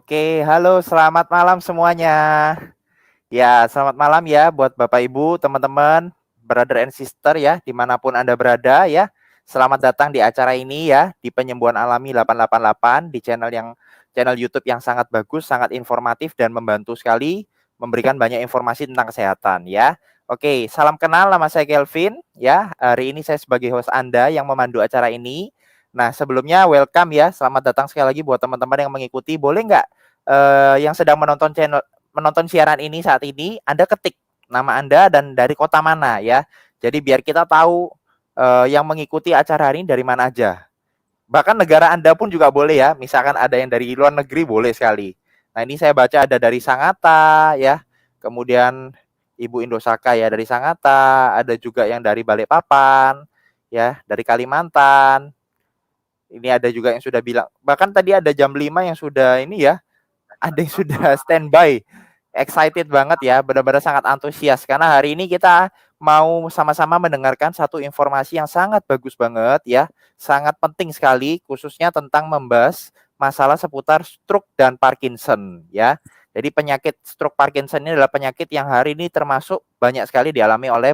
Oke, halo selamat malam semuanya. Ya, selamat malam ya buat Bapak Ibu, teman-teman, brother and sister ya, dimanapun Anda berada ya. Selamat datang di acara ini ya, di Penyembuhan Alami 888, di channel YouTube yang sangat bagus, sangat informatif dan membantu sekali, memberikan banyak informasi tentang kesehatan ya. Oke, salam kenal, nama saya Kelvin ya. Hari ini saya sebagai host Anda yang memandu acara ini. Nah, sebelumnya welcome ya, selamat datang sekali lagi buat teman-teman yang mengikuti. Boleh nggak yang sedang menonton siaran ini saat ini, Anda ketik nama Anda dan dari kota mana ya. Jadi biar kita tahu yang mengikuti acara hari ini dari mana aja. Bahkan negara Anda pun juga boleh ya. Misalkan ada yang dari luar negeri boleh sekali. Nah, ini saya baca ada dari Sangatta ya. Kemudian Ibu Indosaka ya dari Sangatta, ada juga yang dari Balikpapan ya, dari Kalimantan. Ini ada juga yang sudah bilang, bahkan tadi ada jam 5 yang sudah ini ya, ada yang sudah standby, excited banget ya, benar-benar sangat antusias karena hari ini kita mau sama-sama mendengarkan satu informasi yang sangat bagus banget ya, sangat penting sekali khususnya tentang membahas masalah seputar stroke dan Parkinson ya. Jadi penyakit stroke Parkinson ini adalah penyakit yang hari ini termasuk banyak sekali dialami oleh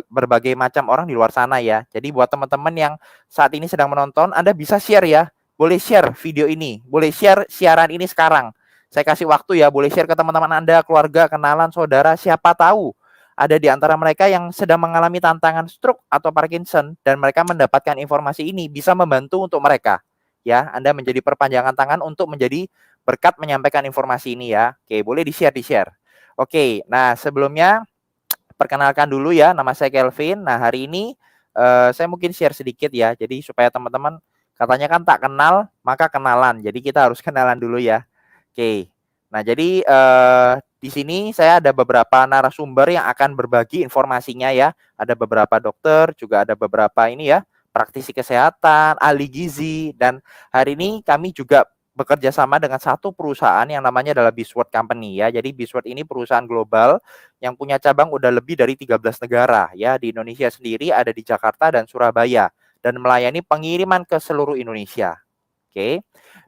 berbagai macam orang di luar sana ya. Jadi buat teman-teman yang saat ini sedang menonton, Anda bisa share ya, boleh share video ini, boleh share siaran ini sekarang. Saya kasih waktu ya, boleh share ke teman-teman Anda, keluarga, kenalan, saudara, siapa tahu ada di antara mereka yang sedang mengalami tantangan stroke atau Parkinson dan mereka mendapatkan informasi ini bisa membantu untuk mereka. Ya, Anda menjadi perpanjangan tangan untuk menjadi berkat menyampaikan informasi ini ya. Oke, boleh di-share. Oke, nah sebelumnya perkenalkan dulu ya, nama saya Kelvin. Nah, hari ini saya mungkin share sedikit ya. Jadi supaya teman-teman, katanya kan tak kenal maka kenalan. Jadi kita harus kenalan dulu ya. Oke. Nah, jadi di sini saya ada beberapa narasumber yang akan berbagi informasinya ya. Ada beberapa dokter, juga ada beberapa ini ya, praktisi kesehatan, ahli gizi, dan hari ini kami juga bekerja sama dengan satu perusahaan yang namanya adalah Bisword Company ya. Jadi Bisword ini perusahaan global yang punya cabang udah lebih dari 13 negara ya. Di Indonesia sendiri ada di Jakarta dan Surabaya dan melayani pengiriman ke seluruh Indonesia. Oke.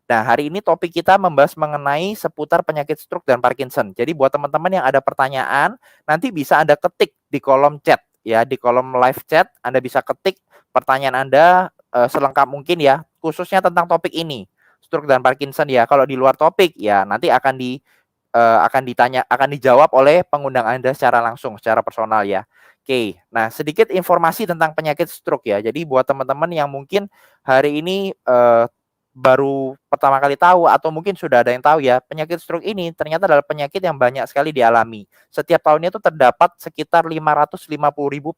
Nah, hari ini topik kita membahas mengenai seputar penyakit stroke dan Parkinson. Jadi buat teman-teman yang ada pertanyaan, nanti bisa Anda ketik di kolom chat ya, di kolom live chat Anda bisa ketik pertanyaan Anda selengkap mungkin ya, khususnya tentang topik ini, stroke dan Parkinson ya. Kalau di luar topik ya nanti akan dijawab oleh pengundang Anda secara langsung, secara personal ya. Oke, nah sedikit informasi tentang penyakit stroke ya. Jadi buat teman-teman yang mungkin hari ini baru pertama kali tahu atau mungkin sudah ada yang tahu ya, penyakit stroke ini ternyata adalah penyakit yang banyak sekali dialami. Setiap tahunnya itu terdapat sekitar 550.000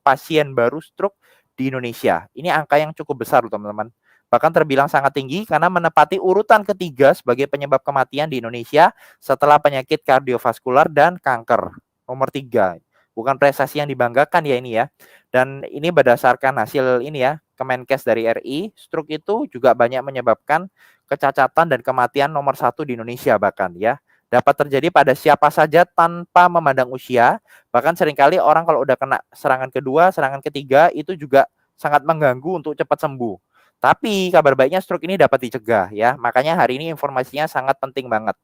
pasien baru stroke di Indonesia. Ini angka yang cukup besar loh teman-teman. Bahkan terbilang sangat tinggi karena menempati urutan ketiga sebagai penyebab kematian di Indonesia setelah penyakit kardiovaskular dan kanker. Nomor 3. Bukan prestasi yang dibanggakan ya ini ya. Dan ini berdasarkan hasil ini ya, Kemenkes dari RI, stroke itu juga banyak menyebabkan kecacatan dan kematian nomor 1 di Indonesia bahkan ya. Dapat terjadi pada siapa saja tanpa memandang usia. Bahkan seringkali orang kalau udah kena serangan kedua, serangan ketiga itu juga sangat mengganggu untuk cepat sembuh. Tapi kabar baiknya stroke ini dapat dicegah ya. Makanya hari ini informasinya sangat penting banget.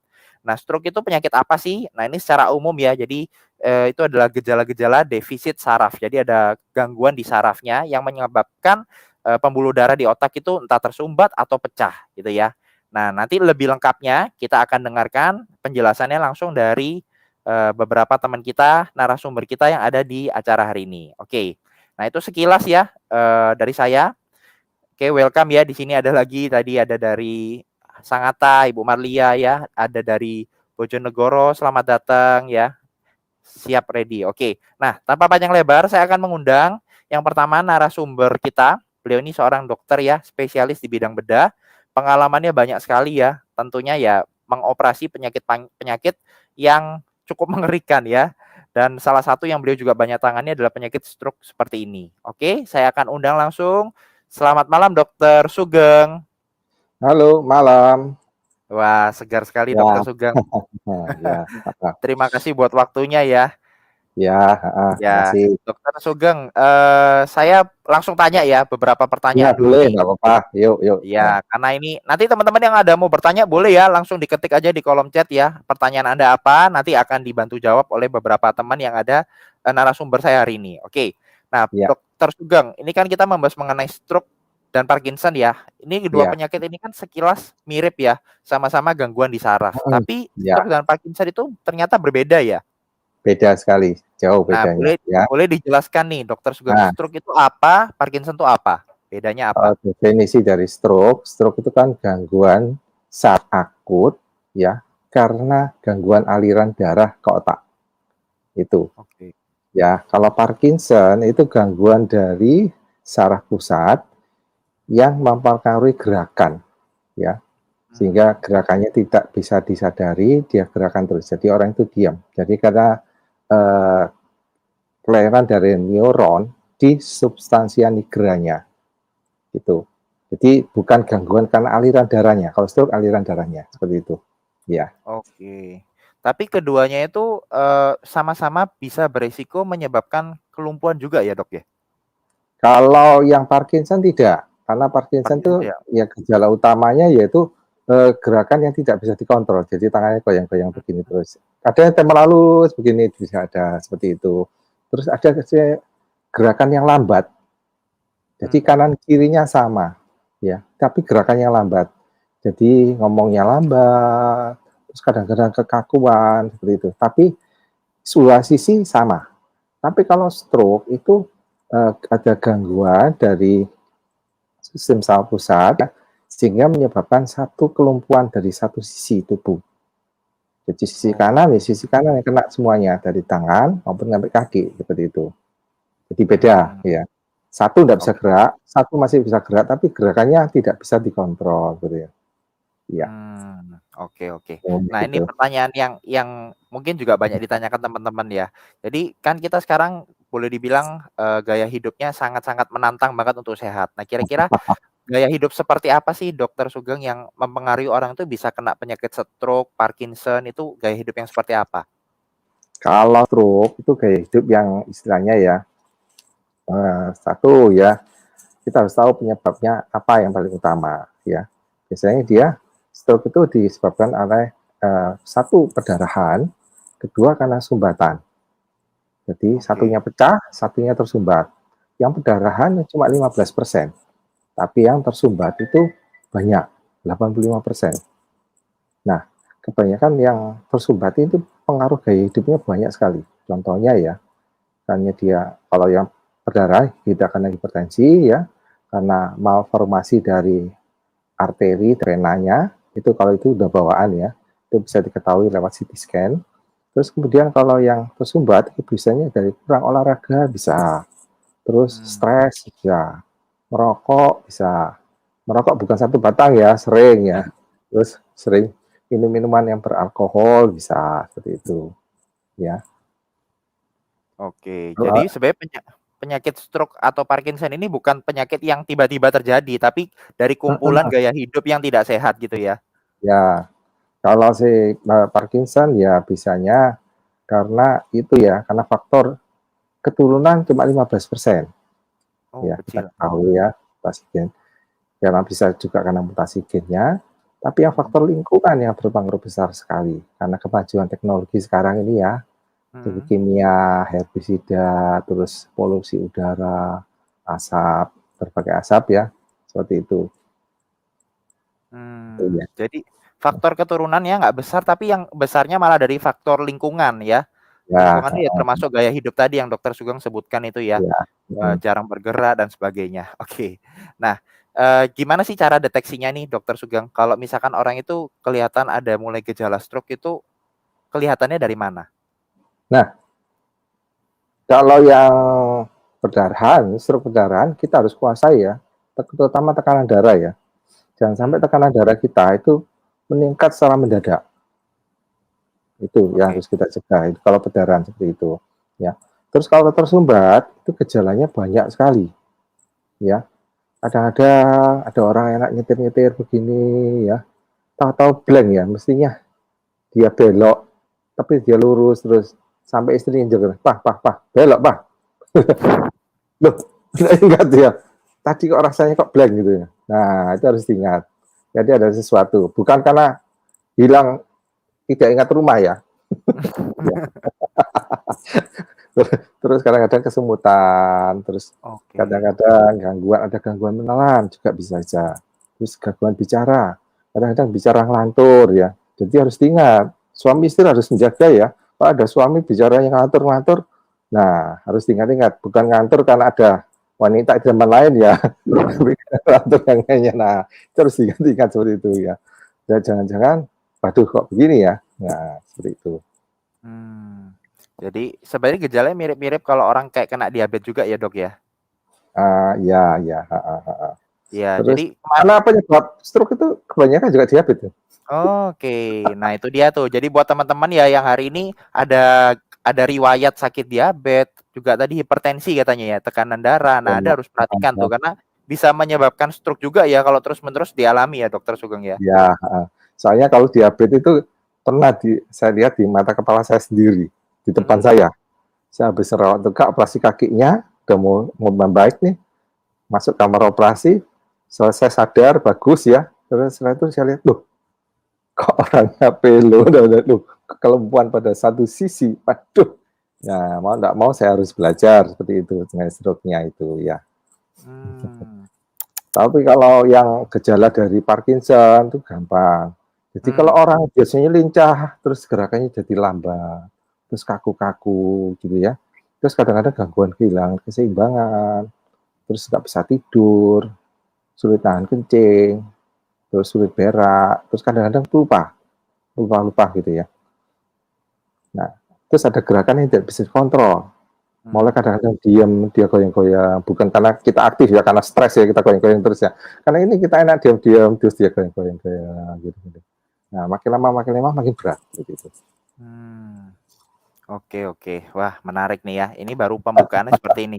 Nah, stroke itu penyakit apa sih? Nah, ini secara umum ya. Jadi itu adalah gejala-gejala defisit saraf. Jadi ada gangguan di sarafnya yang menyebabkan pembuluh darah di otak itu entah tersumbat atau pecah gitu ya. Nah, nanti lebih lengkapnya kita akan dengarkan penjelasannya langsung dari beberapa teman kita, narasumber kita yang ada di acara hari ini. Oke. Nah, itu sekilas ya dari saya. Oke, welcome ya. Di sini ada lagi tadi ada dari Sangatta, Ibu Marlia ya, ada dari Bojonegoro, selamat datang ya. Siap ready. Oke. Nah, tanpa panjang lebar saya akan mengundang yang pertama narasumber kita. Beliau ini seorang dokter ya, spesialis di bidang bedah. Pengalamannya banyak sekali ya. Tentunya ya mengoperasi penyakit yang cukup mengerikan ya. Dan salah satu yang beliau juga banyak tangannya adalah penyakit stroke seperti ini. Oke, saya akan undang langsung. Selamat malam Dokter Sugeng. Halo, malam. Wah, segar sekali Dokter Ya, Sugeng. ya. Terima kasih buat waktunya ya. Ya, Ya, makasih. Dokter Sugeng, saya langsung tanya ya beberapa Ya, pertanyaan dulu boleh, nih. nggak apa-apa. Yuk, yuk. Ya, Ya, karena ini nanti teman-teman yang ada mau bertanya boleh ya langsung diketik aja di kolom chat ya. Pertanyaan Anda apa? Nanti akan dibantu jawab oleh beberapa teman yang ada narasumber saya hari ini. Oke. Nah, ya, Dokter Sugeng, ini kan kita membahas mengenai stroke dan Parkinson ya. Ini kedua ya. penyakit ini kan sekilas mirip ya, sama-sama gangguan di saraf. Tapi Ya, stroke dan Parkinson itu ternyata berbeda ya. beda sekali. Jauh Nah, bedanya. boleh Ya. boleh dijelaskan nih, Dokter Sugeng, Nah, stroke itu apa, Parkinson itu apa? Bedanya apa? definisi dari stroke itu kan gangguan saraf akut, ya, karena gangguan aliran darah ke otak. Itu. Oke. Ya, kalau Parkinson itu gangguan dari saraf pusat yang mempengaruhi gerakan, ya, sehingga Hmm, gerakannya tidak bisa disadari, dia gerakan terus. Jadi orang itu diam. Jadi karena eh, kelainan dari neuron di substansia nigranya, gitu. Jadi bukan gangguan karena aliran darahnya. Kalau stroke aliran darahnya seperti itu. Ya. oke. Tapi keduanya itu sama-sama bisa beresiko menyebabkan kelumpuhan juga ya, Dok ya? Kalau yang Parkinson tidak, karena Parkinson itu Parkinson ya? ya gejala utamanya yaitu gerakan yang tidak bisa dikontrol. Jadi tangannya goyang-goyang begini terus. Ada yang temel halus begini bisa ada seperti itu. Terus ada gerakan yang lambat. Jadi Hmm, kanan kirinya sama, ya, tapi gerakannya lambat. Jadi ngomongnya lambat, terus kadang-kadang kekakuan seperti itu. Tapi dua sisi sama. Tapi kalau stroke itu ada gangguan dari sistem saraf pusat, ya, sehingga menyebabkan satu kelumpuhan dari satu sisi tubuh. Jadi sisi kanan yang kena semuanya dari tangan maupun sampai kaki seperti itu. Jadi beda, hmm, ya. Satu tidak bisa oke. gerak, satu masih bisa gerak, tapi gerakannya tidak bisa dikontrol, gitu ya. Iya, Oke oke. umumnya Nah, ini gitu. pertanyaan yang mungkin juga banyak ditanyakan teman-teman ya. Jadi kan kita sekarang boleh dibilang, gaya hidupnya sangat-sangat menantang banget untuk sehat. Nah, kira-kira gaya hidup seperti apa sih Dokter Sugeng yang mempengaruhi orang itu bisa kena penyakit stroke, Parkinson, itu gaya hidup yang seperti apa? Kalau stroke itu gaya hidup yang istilahnya ya, satu ya, kita harus tahu penyebabnya apa yang paling utama, ya. Biasanya dia stroke itu disebabkan oleh satu perdarahan, kedua karena sumbatan. Jadi Oke. satunya pecah, satunya tersumbat. Yang perdarahan cuma 15%, tapi yang tersumbat itu banyak, 85%. Nah, kebanyakan yang tersumbat itu pengaruh gaya hidupnya banyak sekali. Contohnya ya, misalnya dia kalau yang berdarah tidak karena hipertensi ya, karena malformasi dari arteri drenanya, itu kalau itu udah bawaan ya, itu bisa diketahui lewat CT scan. Terus kemudian kalau yang tersumbat itu biasanya dari kurang olahraga bisa, terus Mmm, stres bisa, merokok bisa. Merokok bukan satu batang ya, sering ya. Terus sering minum minuman yang beralkohol bisa seperti itu ya. oke. Jadi Heeh, sebenarnya penyakit stroke atau Parkinson ini bukan penyakit yang tiba-tiba terjadi, tapi dari kumpulan heeh, gaya hidup yang tidak sehat gitu ya? ya. Kalau si Parkinson ya bisanya karena itu ya, karena faktor keturunan cuma 15%. Oh, Ya, kita kecil. ketahui ya, mutasi gen. Karena bisa juga karena mutasi gennya, tapi yang Mhm faktor lingkungan yang berpengaruh besar sekali. Karena kemajuan teknologi sekarang ini ya, dari mhm. kimia, herbisida, terus polusi udara, asap, berbagai asap ya, seperti itu. Itu ya. Jadi faktor keturunannya nggak besar, tapi yang besarnya malah dari faktor lingkungan ya? Ya, Lingkungan itu ya termasuk gaya hidup tadi yang Dokter Sugeng sebutkan itu ya, ya, jarang bergerak dan sebagainya. Oke. Nah, gimana sih cara deteksinya nih Dokter Sugeng? Kalau misalkan orang itu kelihatan ada mulai gejala stroke itu kelihatannya dari mana? Nah, kalau yang perdarahan, stroke perdarahan, kita harus kuasai ya, terutama tekanan darah ya. Jangan sampai Mmm, tekanan darah kita itu meningkat secara mendadak. Itu yang oke. harus kita cegah itu kalau perdarahan seperti itu, ya. Terus kalau tersumbat, itu gejalanya banyak sekali, ya. Kadang-kadang ada orang enak nyetir-nyetir begini ya, tahu-tahu blank ya, mestinya dia belok, tapi dia lurus terus. sampai istrinya jaga, Pak, belok, Pak. Loh, ingat ya. Tadi kok rasanya kok blank gitu ya. Nah, itu harus diingat. Jadi ada sesuatu. Bukan karena hilang tidak ingat rumah ya. Ya. Terus kadang-kadang kesemutan, terus Oke. kadang-kadang ada gangguan menelan juga bisa saja. Terus gangguan bicara, kadang-kadang bicara ngelantur ya. Jadi harus diingat, suami istri harus menjaga ya. Kalau ada suami bicara yang ngelantur-ngelantur, nah harus diingat-ingat, bukan ngantur karena ada wanita di zaman lain ya, tapi ngelantur yang lainnya. Nah, itu harus diingat-ingat seperti itu ya. Dan jangan-jangan, waduh kok begini ya. Nah, seperti itu. Jadi sebenarnya gejalanya mirip-mirip kalau orang kayak kena diabetes juga ya dok ya? Ya. Ya, Terus jadi karena penyebab stroke itu kebanyakan juga diabetes. oke, nah itu dia tuh. Jadi buat teman-teman ya yang hari ini ada riwayat sakit diabetes, juga tadi hipertensi katanya ya, tekanan darah. Nah, Anda harus perhatikan tuh karena bisa menyebabkan stroke juga ya kalau terus-menerus dialami ya Dokter Sugeng ya. Ya, soalnya kalau diabetes itu pernah saya lihat di mata kepala saya sendiri di depan saya. Saya habis rawat tegak operasi kakinya, udah mau membaik nih, masuk kamar operasi, selesai sadar bagus ya. Terus setelah itu saya lihat, loh, kok orangnya pelo, loh, kelumpuhan pada satu sisi, waduh. Nah, mau enggak mau saya harus belajar seperti itu dengan stroke-nya itu ya. Tapi kalau yang gejala dari Parkinson itu gampang. Jadi kalau orang biasanya lincah, terus gerakannya jadi lambat, terus kaku-kaku gitu ya. Terus kadang-kadang gangguan kehilangan keseimbangan, terus nggak bisa tidur, sulit tahan kencing, terus sulit berak, terus kadang-kadang lupa gitu ya. Nah, terus ada gerakan yang tidak bisa dikontrol. Mulai kadang-kadang diam, dia goyang-goyang. Bukan karena kita aktif ya, karena stres ya kita goyang-goyang terus ya. Karena ini kita enak diam-diam, terus dia goyang-goyang gitu. Nah, makin lama makin berat gitu. Oke. Wah, menarik nih ya. Ini baru pembukaannya seperti ini.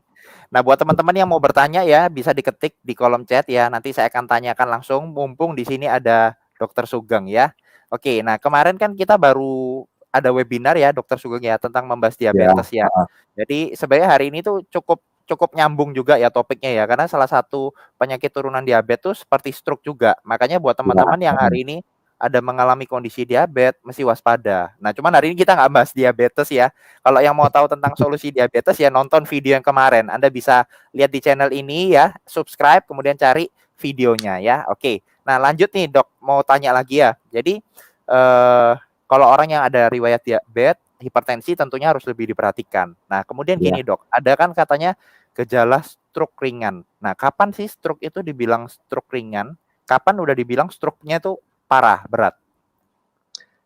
Nah, buat teman-teman yang mau bertanya ya, bisa diketik di kolom chat ya. Nanti saya akan tanyakan langsung, mumpung di sini ada Dokter Sugeng ya. Oke, nah kemarin kan kita baru ada webinar ya, Dokter Sugeng ya, tentang membahas diabetes ya. Jadi sebenarnya hari ini tuh cukup nyambung juga ya topiknya ya, karena salah satu penyakit turunan diabetes seperti stroke juga. Makanya buat teman-teman yang hari ini ada mengalami kondisi diabetes, mesti waspada. Nah, cuman hari ini kita nggak bahas diabetes ya. Kalau yang mau tahu tentang solusi diabetes ya nonton video yang kemarin. Anda bisa lihat di channel ini ya, subscribe, kemudian cari videonya ya. Oke, nah lanjut nih dok, mau tanya lagi ya. Jadi, kalau orang yang ada riwayat diabetes, hipertensi tentunya harus lebih diperhatikan. Nah, kemudian gini dok, ada kan katanya gejala stroke ringan. Nah, kapan sih stroke itu dibilang stroke ringan? Kapan udah dibilang stroke-nya tuh parah, berat?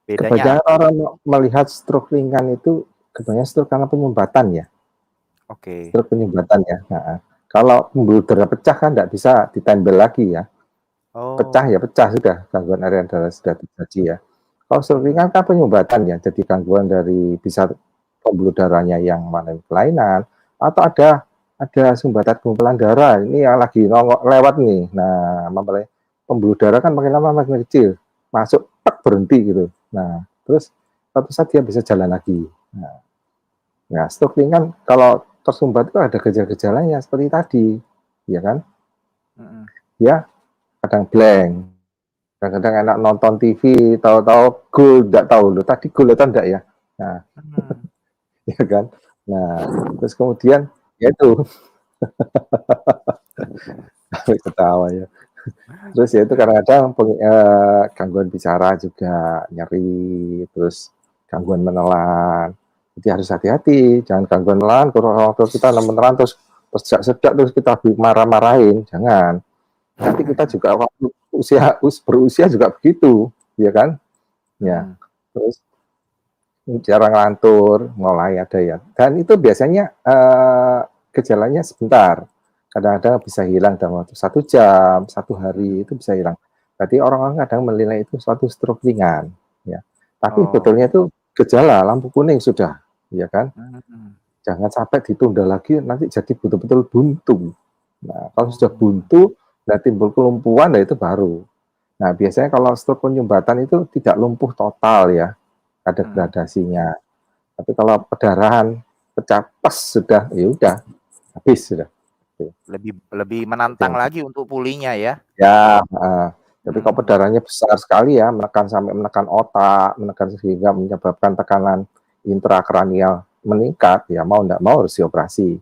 Bedanya Kebanyakan orang melihat stroke ringan itu kebanyakan stroke karena penyumbatan ya. Oke. Stroke penyumbatan ya. Nah, kalau pembuluh darah pecah kan tidak bisa ditempel lagi ya. Pecah ya pecah sudah, gangguan aliran darah sudah terjadi ya. Kalau stroke ringan kan penyumbatan ya, jadi gangguan dari bisa pembuluh darahnya yang mana kelainan atau ada sumbatan pengumpulan darah ini yang lagi lewat nih. Nah, pembuluh darah kan makin lama makin kecil, masuk berhenti gitu. Nah, terus suatu saat dia bisa jalan lagi. Nah, stroke ringan kalau tersumbat itu ada gejala-gejalanya seperti tadi, ya kan? Ya, kadang blank, kadang-kadang enak nonton TV, tahu-tahu gol, tidak tahu loh tadi gol atau enggak ya. Nah, ya kan. Nah, terus kemudian ya itu ketawa ya. Terus ya itu kadang-kadang gangguan bicara juga, nyeri, terus gangguan menelan. Jadi harus hati-hati, jangan gangguan menelan. Kalau kita menelan terus sedak terus kita marah-marahin, jangan. Nanti kita juga waktu berusia juga begitu, ya kan? Ya, terus jarang ngelantur, mulai ada ya. Dan itu biasanya gejalanya sebentar. Kadang-kadang bisa hilang dalam waktu 1 jam, 1 hari itu bisa hilang. Berarti orang-orang kadang menilai itu suatu stroke ringan, ya. Tapi betulnya itu gejala lampu kuning sudah, ya kan? Jangan sampai ditunda lagi, nanti jadi betul-betul buntu. Nah, kalau sudah buntu, nah timbul kelumpuhan, nah itu baru. Nah, biasanya kalau stroke penyumbatan itu tidak lumpuh total ya, ada gradasinya. Tapi kalau perdarahan pecah pas sudah, ya udah habis sudah. Lebih lebih menantang lagi untuk pulihnya ya. Ya, tapi kalau Hmm. perdarahannya besar sekali ya, sampai menekan otak, menekan sehingga menyebabkan tekanan intrakranial meningkat, ya mau tidak mau harus dioperasi.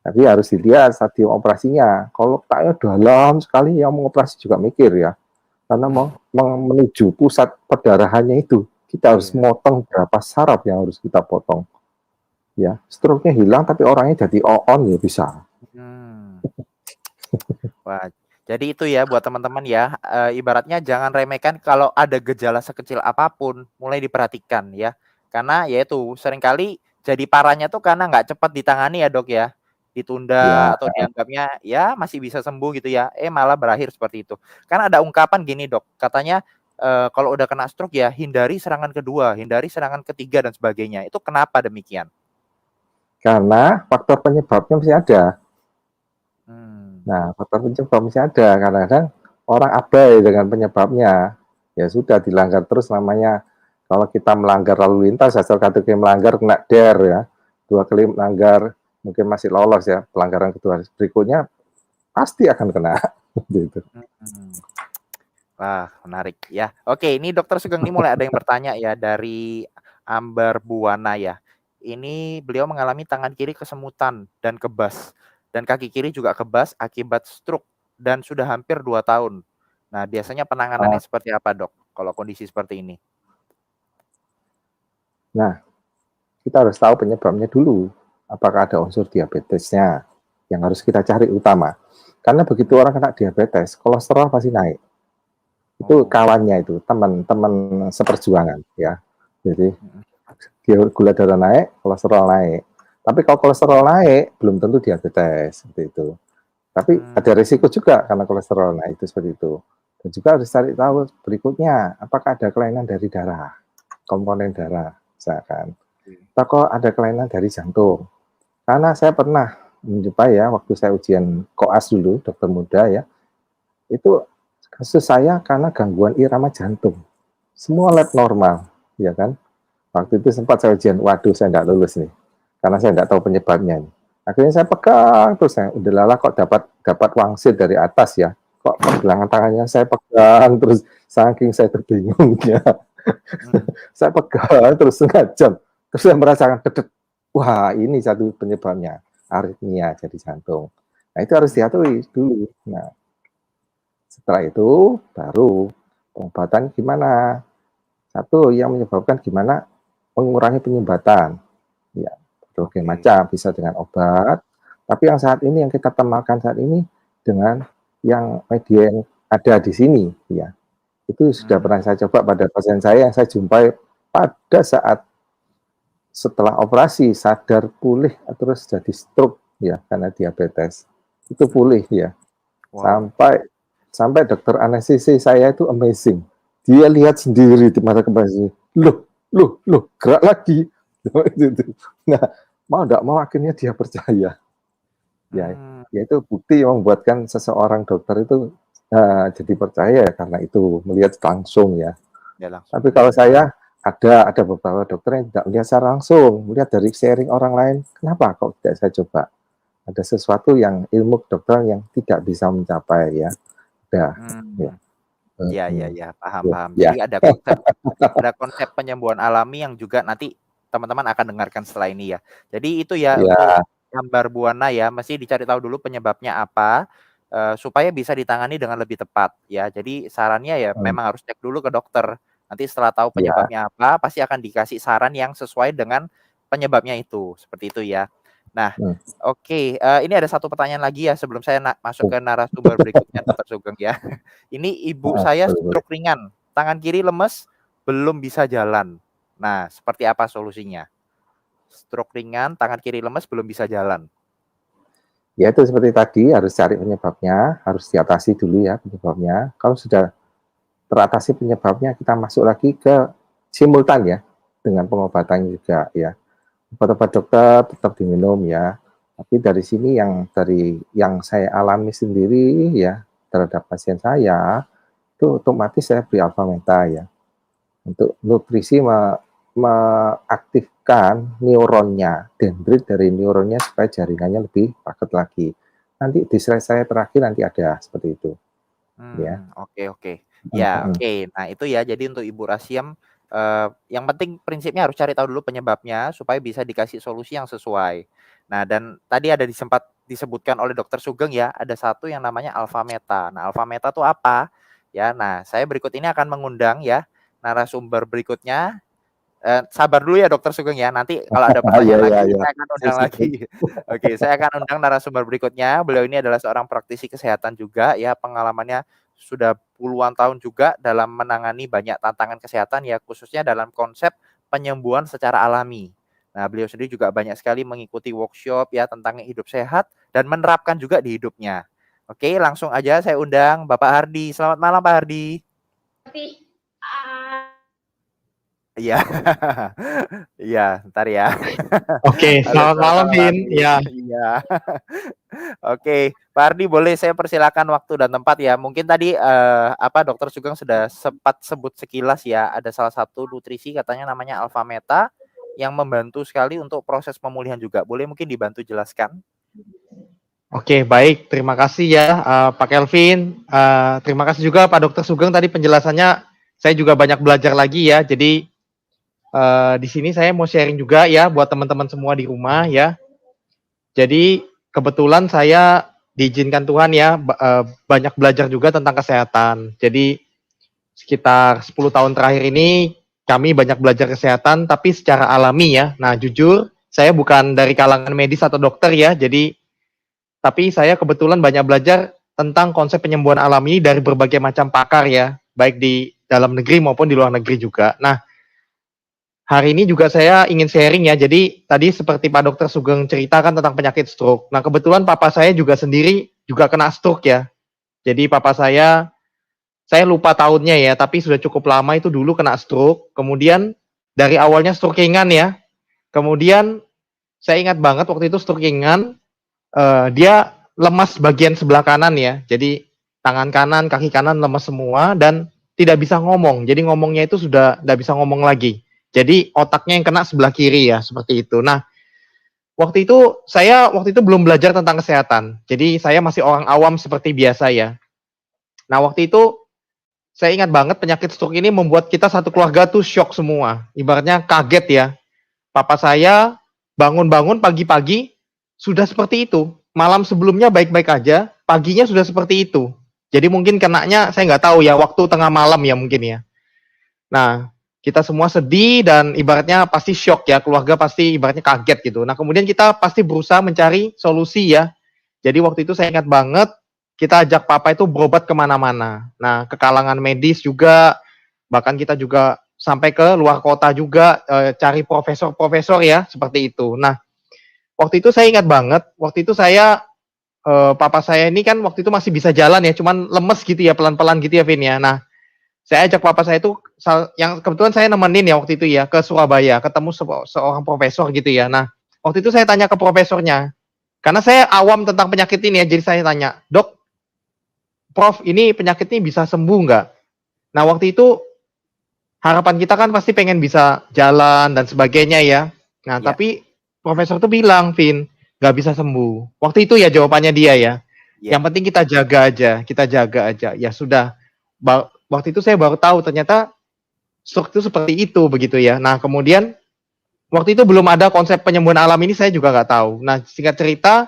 Tapi harus dilihat stadium operasinya. Kalau letaknya dalam sekali, yang mengoperasi juga mikir ya. Karena menuju pusat perdarahannya itu, kita harus Iya. motong berapa saraf yang harus kita potong. Ya, stroke-nya hilang tapi orangnya jadi on ya bisa. Hmm. Wah, jadi itu ya buat teman-teman ya, ibaratnya jangan remehkan kalau ada gejala sekecil apapun, mulai diperhatikan ya. Karena ya itu seringkali jadi parahnya tuh karena nggak cepat ditangani ya Dok ya. Ditunda Ya, atau dianggapnya ya masih bisa sembuh gitu ya, malah berakhir seperti itu. Kan ada ungkapan gini Dok, katanya, kalau udah kena stroke ya hindari serangan kedua, hindari serangan ketiga dan sebagainya. Itu kenapa demikian? karena faktor penyebabnya masih ada. Hmm. Nah, faktor penyebab masih ada. Kadang-kadang orang abai dengan penyebabnya. Ya sudah dilanggar terus namanya. Kalau kita melanggar lalu lintas, asal kata melanggar kena DER ya. 2 kali melanggar mungkin masih lolos ya. Pelanggaran kedua berikutnya pasti akan kena. Gitu. Mhm. Wah, menarik ya. Oke, ini Dokter Sugeng ini mulai ada yang bertanya ya dari Ambar Buwana ya. Ini beliau mengalami tangan kiri kesemutan dan kebas dan kaki kiri juga kebas akibat stroke dan sudah hampir 2 tahun. Nah, biasanya penanganannya seperti apa, Dok, kalau kondisi seperti ini? Nah, kita harus tahu penyebabnya dulu. Apakah ada unsur diabetesnya yang harus kita cari utama. Karena begitu orang kena diabetes, kolesterol pasti naik. Itu Oh, kawannya itu, teman-teman seperjuangan ya. Jadi mhm, gula darah naik, kolesterol naik. Tapi kalau kolesterol naik, belum tentu diabetes seperti itu. Tapi mmm, ada risiko juga karena kolesterol naik itu seperti itu. Dan juga harus cari tahu berikutnya, apakah ada kelainan dari darah, komponen darah, misalkan. oke. Atau ada kelainan dari jantung. Karena saya pernah menjumpai ya, waktu saya ujian koas dulu, dokter muda ya, itu kasus saya karena gangguan irama jantung. Semua lab normal, ya kan? Waktu itu sempat saya ujian, waduh saya nggak lulus nih, karena saya nggak tahu penyebabnya. Nih. Akhirnya saya pegang terus saya, udah lala kok dapat wangsit dari atas ya, kok pergelangan tangannya saya pegang terus saking saya terbingungnya, Mmm, saya pegang terus setengah jam, terus saya merasakan dedet, wah ini satu penyebabnya, aritmia jadi jantung. Nah itu harus mhm, diaturi dulu. Nah setelah itu baru pengobatan gimana? Satu yang menyebabkan gimana mengurangi penyumbatan. Ya, berbagai oke. macam, bisa dengan obat, tapi yang saat ini yang kita temalkan saat ini dengan yang media yang ada di sini, ya. Itu sudah Mmm, pernah saya coba pada pasien saya yang saya jumpai pada saat setelah operasi sadar pulih terus jadi stroke ya karena diabetes. Itu mhm, pulih ya. wow. Sampai sampai dokter anestesi saya itu amazing. Dia lihat sendiri di mata kepala saya, loh, gerak lagi. Nah, mau tidak mau akhirnya dia percaya. Ya, Mmm, ya itu bukti yang membuatkan seseorang dokter itu jadi percaya ya karena itu melihat langsung ya. ya langsung, Tapi kalau saya ada beberapa dokter yang tidak melihat secara langsung, melihat dari sharing orang lain. Kenapa kok tidak saya coba? Ada sesuatu yang ilmu kedokteran yang tidak bisa mencapai ya. Udah, ya. mmm. Iya iya iya, paham Ya, paham. ya, Jadi ada konsep penyembuhan alami yang juga nanti teman-teman akan dengarkan setelah ini ya. Jadi itu ya untuk ya, gambar buana ya, mesti dicari tahu dulu penyebabnya apa, supaya bisa ditangani dengan lebih tepat ya. Jadi sarannya ya hmm, memang harus cek dulu ke dokter. Nanti setelah tahu ya, penyebabnya apa, pasti akan dikasih saran yang sesuai dengan penyebabnya itu, seperti itu ya. Nah, hmm. oke, ini ada satu pertanyaan lagi ya sebelum saya masuk Oh, ke narasumber berikutnya Dokter Sugeng ya. Ini ibu saya boleh, boleh. stroke ringan, tangan kiri lemes, belum bisa jalan. Nah, seperti apa solusinya? Stroke ringan, tangan kiri lemes, belum bisa jalan. Ya itu seperti tadi harus cari penyebabnya, harus diatasi dulu ya penyebabnya. Kalau sudah teratasi penyebabnya, kita masuk lagi ke simultan ya dengan pengobatan juga ya. Obat-obat dokter tetap diminum ya. Tapi dari sini yang saya alami sendiri ya terhadap pasien saya itu otomatis saya beri alfa meta ya untuk nutrisi mengaktifkan neuronnya, dendrit dari neuronnya supaya jaringannya lebih paket lagi. Nanti di slide saya terakhir nanti ada seperti itu. Ya. Oke oke. Ya, oke. Nah, itu ya, jadi untuk Ibu Rasiem, yang penting prinsipnya harus cari tahu dulu penyebabnya supaya bisa dikasih solusi yang sesuai. Nah, dan tadi ada sempat disebutkan oleh Dokter Sugeng ya, ada satu yang namanya alfa meta. Nah, alfa meta itu apa? Ya, nah saya berikut ini akan mengundang ya narasumber berikutnya. Sabar dulu ya Dokter Sugeng ya, nanti kalau ada Iya, pertanyaan iya, lagi iya. saya akan undang Saya lagi. Oke, saya akan undang narasumber berikutnya. Beliau ini adalah seorang praktisi kesehatan juga ya, pengalamannya sudah puluhan tahun juga dalam menangani banyak tantangan kesehatan ya, khususnya dalam konsep penyembuhan secara alami. Nah, beliau sendiri juga banyak sekali mengikuti workshop ya tentang hidup sehat dan menerapkan juga di hidupnya. Oke, langsung aja saya undang Bapak Hardi. Selamat malam Pak Hardi. Iya. Iya, ntar ya. Oke, Halo, selamat selamat malam, malam Vin. Ardi. Ya, Iya. Oke, Pak Ardi boleh saya persilakan waktu dan tempat ya. Mungkin tadi Dokter Sugeng sudah sempat sebut sekilas ya, ada salah satu nutrisi katanya namanya Alpha Meta yang membantu sekali untuk proses pemulihan juga. Boleh mungkin dibantu jelaskan? oke, baik. Terima kasih ya, Pak Kelvin. Terima kasih juga Pak Dokter Sugeng tadi penjelasannya. Saya juga banyak belajar lagi ya. Jadi di sini saya mau sharing juga ya buat teman-teman semua di rumah ya. Jadi kebetulan saya diizinkan Tuhan ya banyak belajar juga tentang kesehatan. Jadi sekitar 10 tahun terakhir ini kami banyak belajar kesehatan tapi secara alami ya. Nah, jujur saya bukan dari kalangan medis atau dokter ya. Jadi tapi saya kebetulan banyak belajar tentang konsep penyembuhan alami dari berbagai macam pakar ya, baik di dalam negeri maupun di luar negeri juga. Nah, hari ini juga saya ingin sharing ya. Jadi tadi seperti Pak Dokter Sugeng ceritakan tentang penyakit stroke. Nah, kebetulan papa saya juga sendiri juga kena stroke ya. Jadi papa saya lupa tahunnya ya, tapi sudah cukup lama itu dulu kena stroke. Kemudian dari awalnya stroke ringan ya. Kemudian saya ingat banget waktu itu stroke ringan, dia lemas bagian sebelah kanan ya. Jadi tangan kanan, kaki kanan lemas semua dan tidak bisa ngomong. Jadi ngomongnya itu sudah tidak bisa ngomong lagi. Jadi otaknya yang kena sebelah kiri ya, seperti itu. Nah, waktu itu belum belajar tentang kesehatan. Jadi saya masih orang awam seperti biasa ya. Nah, waktu itu saya ingat banget penyakit stroke ini membuat kita satu keluarga tuh shock semua. Ibaratnya kaget ya. Papa saya bangun-bangun pagi-pagi sudah seperti itu. Malam sebelumnya baik-baik aja, paginya sudah seperti itu. Jadi mungkin kenanya saya nggak tahu ya, waktu tengah malam ya mungkin ya. Nah, kita semua sedih dan ibaratnya pasti shock ya, keluarga pasti ibaratnya kaget gitu. Nah, kemudian kita pasti berusaha mencari solusi ya. Jadi waktu itu saya ingat banget, kita ajak papa itu berobat kemana-mana. Nah, ke kalangan medis juga, bahkan kita juga sampai ke luar kota juga, cari profesor-profesor ya, seperti itu. Nah, waktu itu saya ingat banget, waktu itu saya, papa saya ini kan waktu itu masih bisa jalan ya, cuman lemes gitu ya, pelan-pelan gitu ya, Vin ya. Nah, saya ajak papa saya itu, yang kebetulan saya nemenin ya waktu itu ya, ke Surabaya, ketemu seorang profesor gitu ya. Nah, waktu itu saya tanya ke profesornya, karena saya awam tentang penyakit ini ya, jadi saya tanya, "Dok, Prof, ini penyakit ini bisa sembuh nggak?" Nah, waktu itu harapan kita kan pasti pengen bisa jalan dan sebagainya ya. Nah, Ya. tapi profesor tuh bilang, Vin, nggak bisa sembuh. Waktu itu ya jawabannya dia ya. Ya. Yang penting kita jaga aja, kita jaga aja. Ya sudah. Waktu itu saya baru tahu ternyata stroke itu seperti itu begitu ya. Nah, kemudian waktu itu belum ada konsep penyembuhan alam ini, saya juga nggak tahu. Nah, singkat cerita,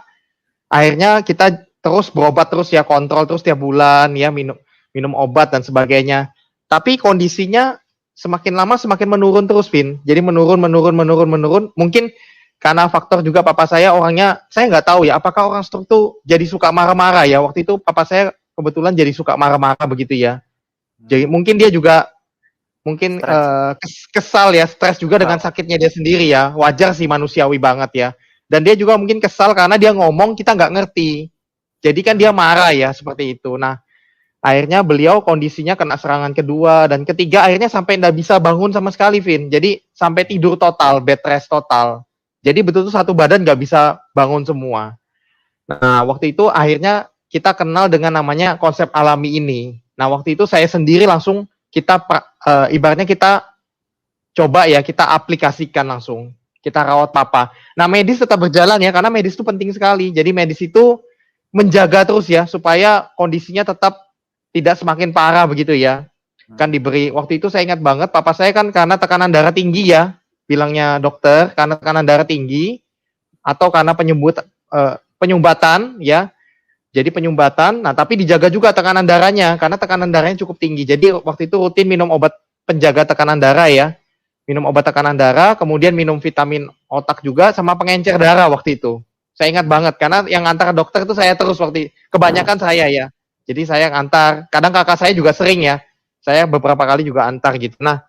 akhirnya kita terus berobat terus ya, kontrol terus tiap bulan ya, minum obat dan sebagainya. Tapi kondisinya semakin lama semakin menurun terus, Vin. Jadi menurun. Mungkin karena faktor juga papa saya orangnya, saya nggak tahu ya, apakah orang stroke tuh jadi suka marah-marah ya. Waktu itu papa saya kebetulan jadi suka marah-marah begitu ya. Jadi mungkin dia juga kesal ya, stres juga dengan sakitnya dia sendiri ya. Wajar sih, manusiawi banget ya. Dan dia juga mungkin kesal karena dia ngomong kita nggak ngerti. Jadi kan dia marah ya, seperti itu. Nah, akhirnya beliau kondisinya kena serangan kedua dan ketiga, akhirnya sampai nggak bisa bangun sama sekali, Vin. Jadi sampai tidur total, bed rest total. Jadi betul-betul satu badan nggak bisa bangun semua. Nah, waktu itu akhirnya kita kenal dengan namanya konsep alami ini. Nah, waktu itu saya sendiri langsung ibaratnya kita coba ya kita aplikasikan langsung. Kita rawat papa. Nah, medis tetap berjalan ya, karena medis itu penting sekali. Jadi medis itu menjaga terus ya, supaya kondisinya tetap tidak semakin parah begitu ya. Kan diberi, waktu itu saya ingat banget, papa saya kan karena tekanan darah tinggi ya, bilangnya dokter, karena tekanan darah tinggi, atau karena penyumbatan ya. Jadi penyumbatan, nah tapi dijaga juga tekanan darahnya, karena tekanan darahnya cukup tinggi. Jadi waktu itu rutin minum obat penjaga tekanan darah ya. Minum obat tekanan darah, kemudian minum vitamin otak juga, sama pengencer darah waktu itu. Saya ingat banget, karena yang antar dokter itu saya terus kebanyakan saya ya. Jadi saya antar, kadang kakak saya juga sering ya. Saya beberapa kali juga antar gitu. Nah,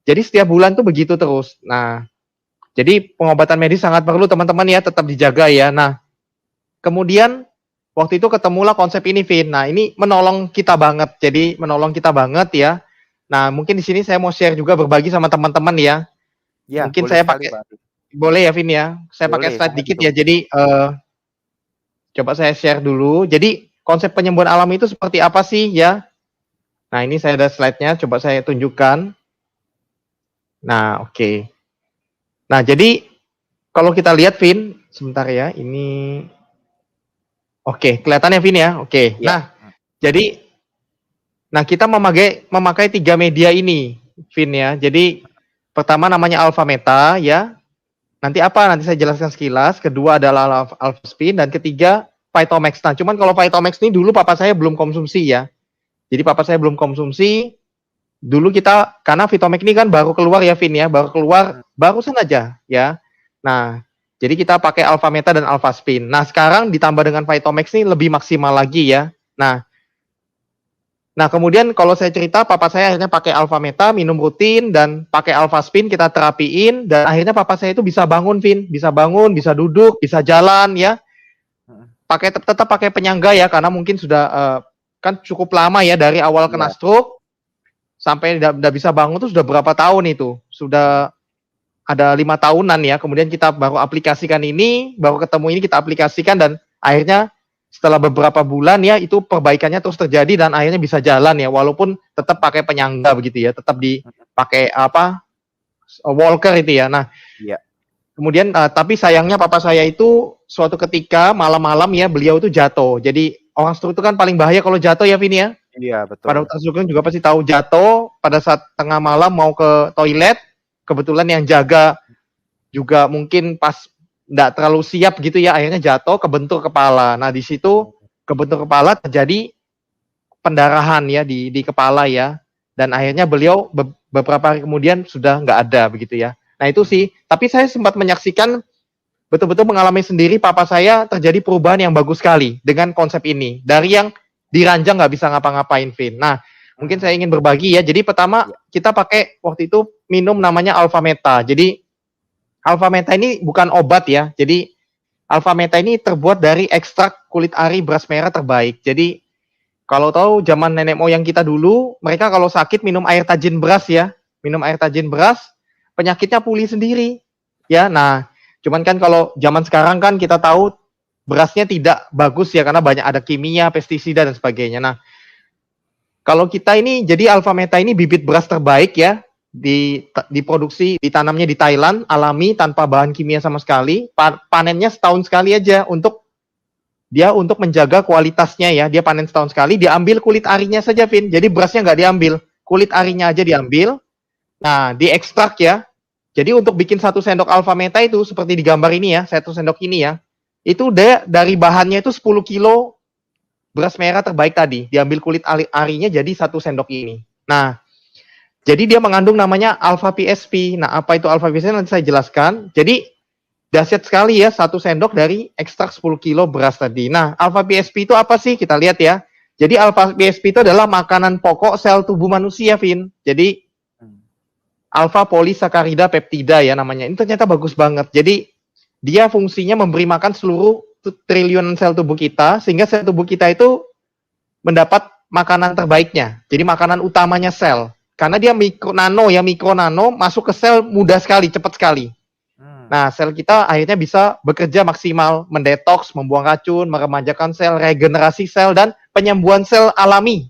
jadi setiap bulan tuh begitu terus. Nah, jadi pengobatan medis sangat perlu teman-teman ya, tetap dijaga ya. Nah, kemudian waktu itu ketemulah konsep ini, Vin. Nah, ini menolong kita banget. Jadi menolong kita banget ya. Nah, mungkin di sini saya mau share juga, berbagi sama teman-teman ya. Ya, Mungkin boleh saya sekali, pakai, Pak. boleh ya, Vin ya. Saya pakai Boleh, slide sangat dikit betul. ya. Jadi coba saya share dulu. Jadi konsep penyembuhan alami itu seperti apa sih ya? Nah, ini saya ada slide-nya. Coba saya tunjukkan. Nah, oke. Nah, jadi kalau kita lihat, Vin, sebentar ya. Ini oke, kelihatannya, Vin ya. Oke. Ya. Nah, jadi kita memakai 3 media ini, Vin ya. Jadi pertama namanya alpha meta ya. Nanti apa? Nanti saya jelaskan sekilas. Kedua adalah alpha spin, dan ketiga Phytomax. Nah, cuman kalau Phytomax ini dulu papa saya belum konsumsi ya. Jadi papa saya belum konsumsi. Dulu kita, karena Phytomax ini kan baru keluar ya, Vin ya. Baru keluar barusan aja ya. Nah, jadi kita pakai alpha meta dan alpha spin. Nah, sekarang ditambah dengan Phytomax ini lebih maksimal lagi ya. Nah, kemudian kalau saya cerita, papa saya akhirnya pakai alpha meta, minum rutin, dan pakai alpha spin, kita terapiin, dan akhirnya papa saya itu bisa bangun, Vin. Bisa bangun, bisa duduk, bisa jalan, ya. Tetap pakai penyangga ya, karena mungkin sudah, kan cukup lama ya, dari awal kena stroke, sampai udah bisa bangun tuh sudah berapa tahun itu. Sudah ada 5 tahunan ya, kemudian kita baru aplikasikan ini, baru ketemu ini, kita aplikasikan, dan akhirnya setelah beberapa bulan ya, itu perbaikannya terus terjadi dan akhirnya bisa jalan ya, walaupun tetap pakai penyangga begitu ya, tetap dipakai walker itu ya. Nah, kemudian tapi sayangnya papa saya itu suatu ketika malam-malam ya, beliau itu jatuh. Jadi orang stroke itu kan paling bahaya kalau jatuh ya, Vin ya. Iya, betul. Pada Dr. Sugeng juga pasti tahu, jatuh pada saat tengah malam mau ke toilet, kebetulan yang jaga juga mungkin pas nggak terlalu siap gitu ya, akhirnya jatuh, kebentur kepala. Nah, di situ kebentur kepala, terjadi pendarahan ya di kepala ya, dan akhirnya beliau beberapa hari kemudian sudah nggak ada begitu ya. Nah, itu sih, tapi saya sempat menyaksikan, betul-betul mengalami sendiri, papa saya terjadi perubahan yang bagus sekali dengan konsep ini, dari yang diranjang nggak bisa ngapa-ngapain, Vin. Nah, mungkin saya ingin berbagi ya. Jadi pertama kita pakai waktu itu minum namanya alpha meta. Jadi alpha meta ini bukan obat ya. Jadi alpha meta ini terbuat dari ekstrak kulit ari beras merah terbaik. Jadi kalau tahu zaman nenek moyang kita dulu, mereka kalau sakit minum air tajin beras ya. Minum air tajin beras, penyakitnya pulih sendiri. Ya, nah, cuman kan kalau zaman sekarang kan kita tahu berasnya tidak bagus ya, karena banyak ada kimia, pestisida dan sebagainya. Nah, kalau kita ini, jadi alpha meta ini bibit beras terbaik ya, diproduksi, ditanamnya di Thailand, alami, tanpa bahan kimia sama sekali. Panennya setahun sekali aja, untuk menjaga kualitasnya ya. Dia panen setahun sekali, diambil kulit arinya saja, Vin. Jadi berasnya nggak diambil, kulit arinya aja diambil. Nah, diekstrak ya. Jadi untuk bikin 1 sendok alpha meta itu seperti di gambar ini ya, 1 sendok ini ya, itu dari bahannya itu 10 kilo beras merah terbaik tadi, diambil kulit arinya jadi 1 sendok ini. Nah, jadi dia mengandung namanya alpha PSP. Nah, apa itu alpha PSP nanti saya jelaskan. Jadi dahsyat sekali ya, 1 sendok dari ekstrak 10 kilo beras tadi. Nah, alpha PSP itu apa sih? Kita lihat ya. Jadi alpha PSP itu adalah makanan pokok sel tubuh manusia, Vin. Jadi alpha polisakarida peptida ya namanya. Ini ternyata bagus banget. Jadi dia fungsinya memberi makan seluruh triliunan sel tubuh kita, sehingga sel tubuh kita itu mendapat makanan terbaiknya. Jadi makanan utamanya sel. Karena dia mikro nano masuk ke sel mudah sekali, cepat sekali. Nah, sel kita akhirnya bisa bekerja maksimal, mendetoks, membuang racun, meremajakan sel, regenerasi sel, dan penyembuhan sel alami.